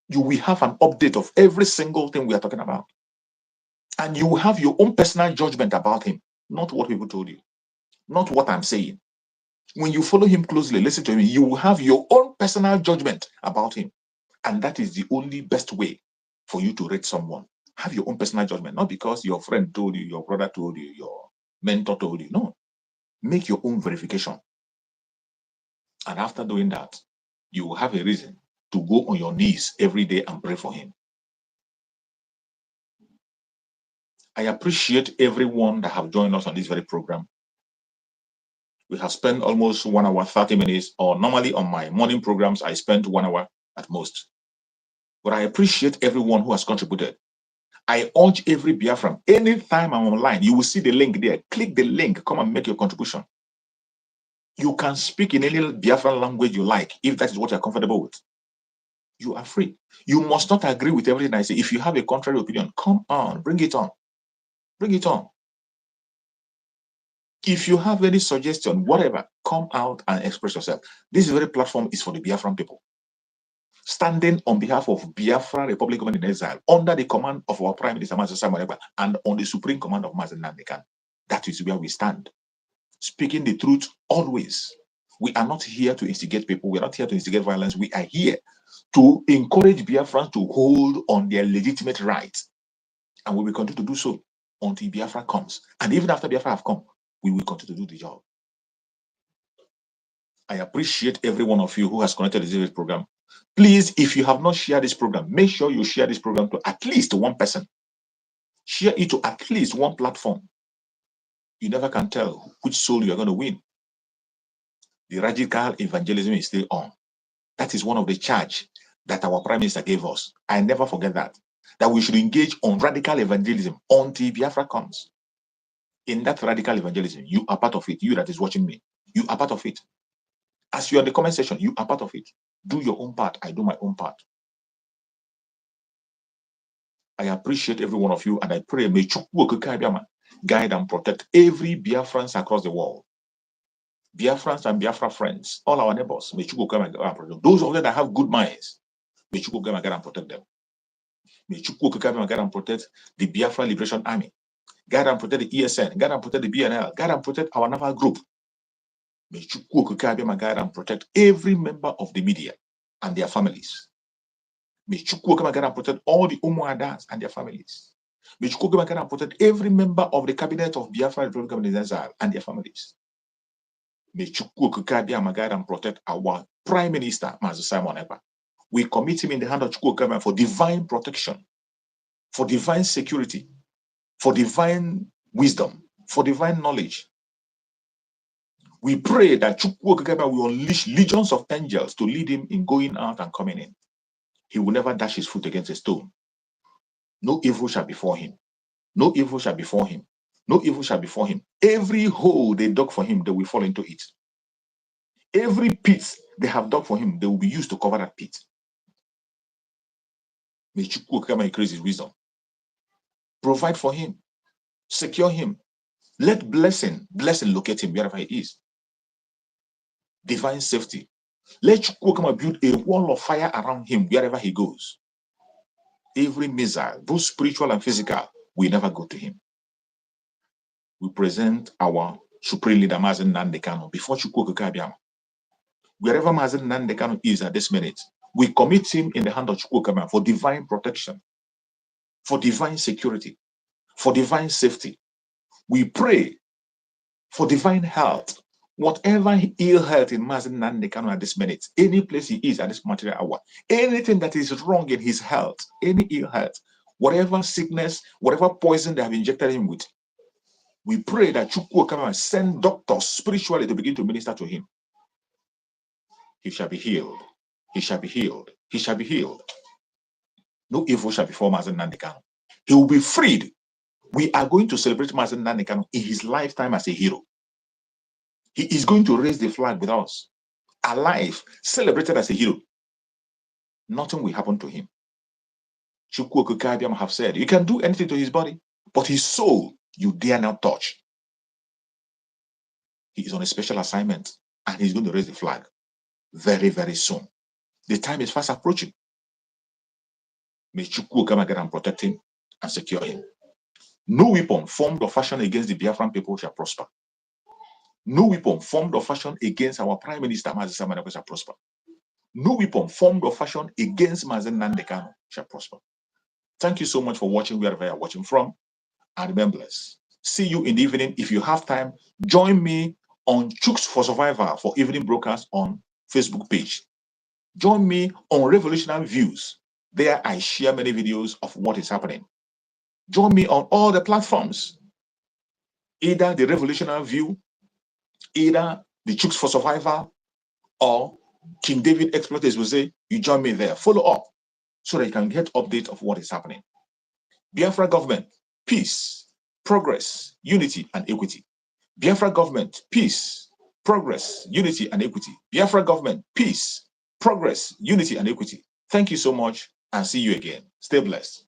You will have an update of every single thing we are talking about. And you will have your own personal judgment about him, not what people told you, not what I'm saying. When you follow him closely, listen to him, you will have your own personal judgment about him. And that is the only best way for you to rate someone. Have your own personal judgment, not because your friend told you, your brother told you, your mentor told you. No. Make your own verification. And after doing that, you will have a reason to go on your knees every day and pray for him. I appreciate everyone that have joined us on this very program. We have spent almost 1 hour, 30 minutes, or normally on my morning programs, I spend 1 hour at most. But I appreciate everyone who has contributed. I urge every Biafran, anytime I'm online, you will see the link there. Click the link, come and make your contribution. You can speak in any Biafran language you like, if that is what you're comfortable with. You are free. You must not agree with everything I say. If you have a contrary opinion, come on, bring it on. Bring it on. If you have any suggestion, whatever, come out and express yourself. This very platform is for the Biafran people. Standing on behalf of Biafra Republic Government in Exile, under the command of our Prime Minister, Master Simon Ekpa, and on the supreme command of Master Nnamdi Kanu. That is where we stand. Speaking the truth always. We are not here to instigate people. We are not here to instigate violence. We are here to encourage Biafrans to hold on their legitimate rights. And we will continue to do so until Biafra comes. And even after Biafra have come, we will continue to do the job. I appreciate every one of you who has connected to this program. Please, if you have not shared this program, make sure you share this program to at least one person. Share it to at least one platform. You never can tell which soul you're going to win. The radical evangelism is still on. That is one of the charge that our Prime Minister gave us. I never forget that. That we should engage on radical evangelism until Biafra comes. In that radical evangelism, you are part of it. You that is watching me, you are part of it. As you are in the comment section, you are part of it. Do your own part. I do my own part. I appreciate every one of you, and I pray may Chukwu guide and protect every Biafrans across the world. Biafrans and Biafra friends, all our neighbors, may Chukwu come and protect. Those of them that have good minds, may Chukwu come and protect them. May Chukwu come and protect the Biafra Liberation Army. Guide and protect the ESN. Guide and protect the BNL. Guide and protect our naval group. May Chukwu guide and protect every member of the media and their families. May Chukwu come and protect all the Umuadas and their families. May Chukwu come and protect every member of the cabinet of Biafra Republic of Exile and their families. May Chukwu Okike Abiyama guide and protect our Prime Minister, Mazi Simon Ekpa. We commit him in the hand of Chukwu Okike Abiyama for divine protection, for divine security, for divine wisdom, for divine knowledge. We pray that Chukwu Okike Abiyama will unleash legions of angels to lead him in going out and coming in. He will never dash his foot against a stone. No evil shall befall him. No evil shall befall him. No evil shall befall him. Every hole they dug for him, they will fall into it. Every pit they have dug for him, they will be used to cover that pit. May Chukwu Okike Abiyama increase his wisdom. Provide for him. Secure him. Let blessing locate him wherever he is. Divine safety. Let Chukwu Okike Abiyama build a wall of fire around him wherever he goes. Every missile, both spiritual and physical, will never go to him. We present our supreme leader, Mazi Nnamdi Kanu, before Chukwu Okike Abiyama. Wherever Mazi Nnamdi Kanu is at this minute, we commit him in the hand of Chukwu Okike Abiyama for divine protection, for divine security, for divine safety. We pray for divine health. Whatever ill health in Mazi Nnamdi Kanu at this minute, any place he is at this material hour, anything that is wrong in his health, any ill health, whatever sickness, whatever poison they have injected him with, we pray that Chukwu Okike Abiyama send doctors spiritually to begin to minister to him. He shall be healed. He shall be healed. He shall be healed. No evil shall befall Mazi Nnamdi Kanu. He will be freed. We are going to celebrate Mazi Nnamdi Kanu in his lifetime as a hero. He is going to raise the flag with us, alive, celebrated as a hero. Nothing will happen to him. Chukwu Okike Abiyama have said, you can do anything to his body, but his soul you dare not touch. He is on a special assignment, and he's going to raise the flag very, very soon. The time is fast approaching. May Chukwu Okike Abiyama guide and protect him and secure him. No weapon formed or fashioned against the Biafran people shall prosper. No weapon formed or fashioned against our Prime Minister, Mazi Simon Ekpa, shall prosper. No weapon formed or fashioned against Mazi Nnamdi Kanu shall prosper. Thank you so much for watching wherever you are watching from, and remember, see you in the evening. If you have time, join me on Chooks for Survivor for evening broadcast on Facebook page. Join me on Revolutionary Views. There I share many videos of what is happening. Join me on all the platforms, either the Revolutionary View, either the Chooks for Survivor, or King David Exploiters will say, you join me there. Follow up so that you can get update of what is happening. Biafra government, peace, progress, unity, and equity. Biafra government, peace, progress, unity, and equity. Biafra government, peace, progress, unity, and equity. Thank you so much, and see you again. Stay blessed.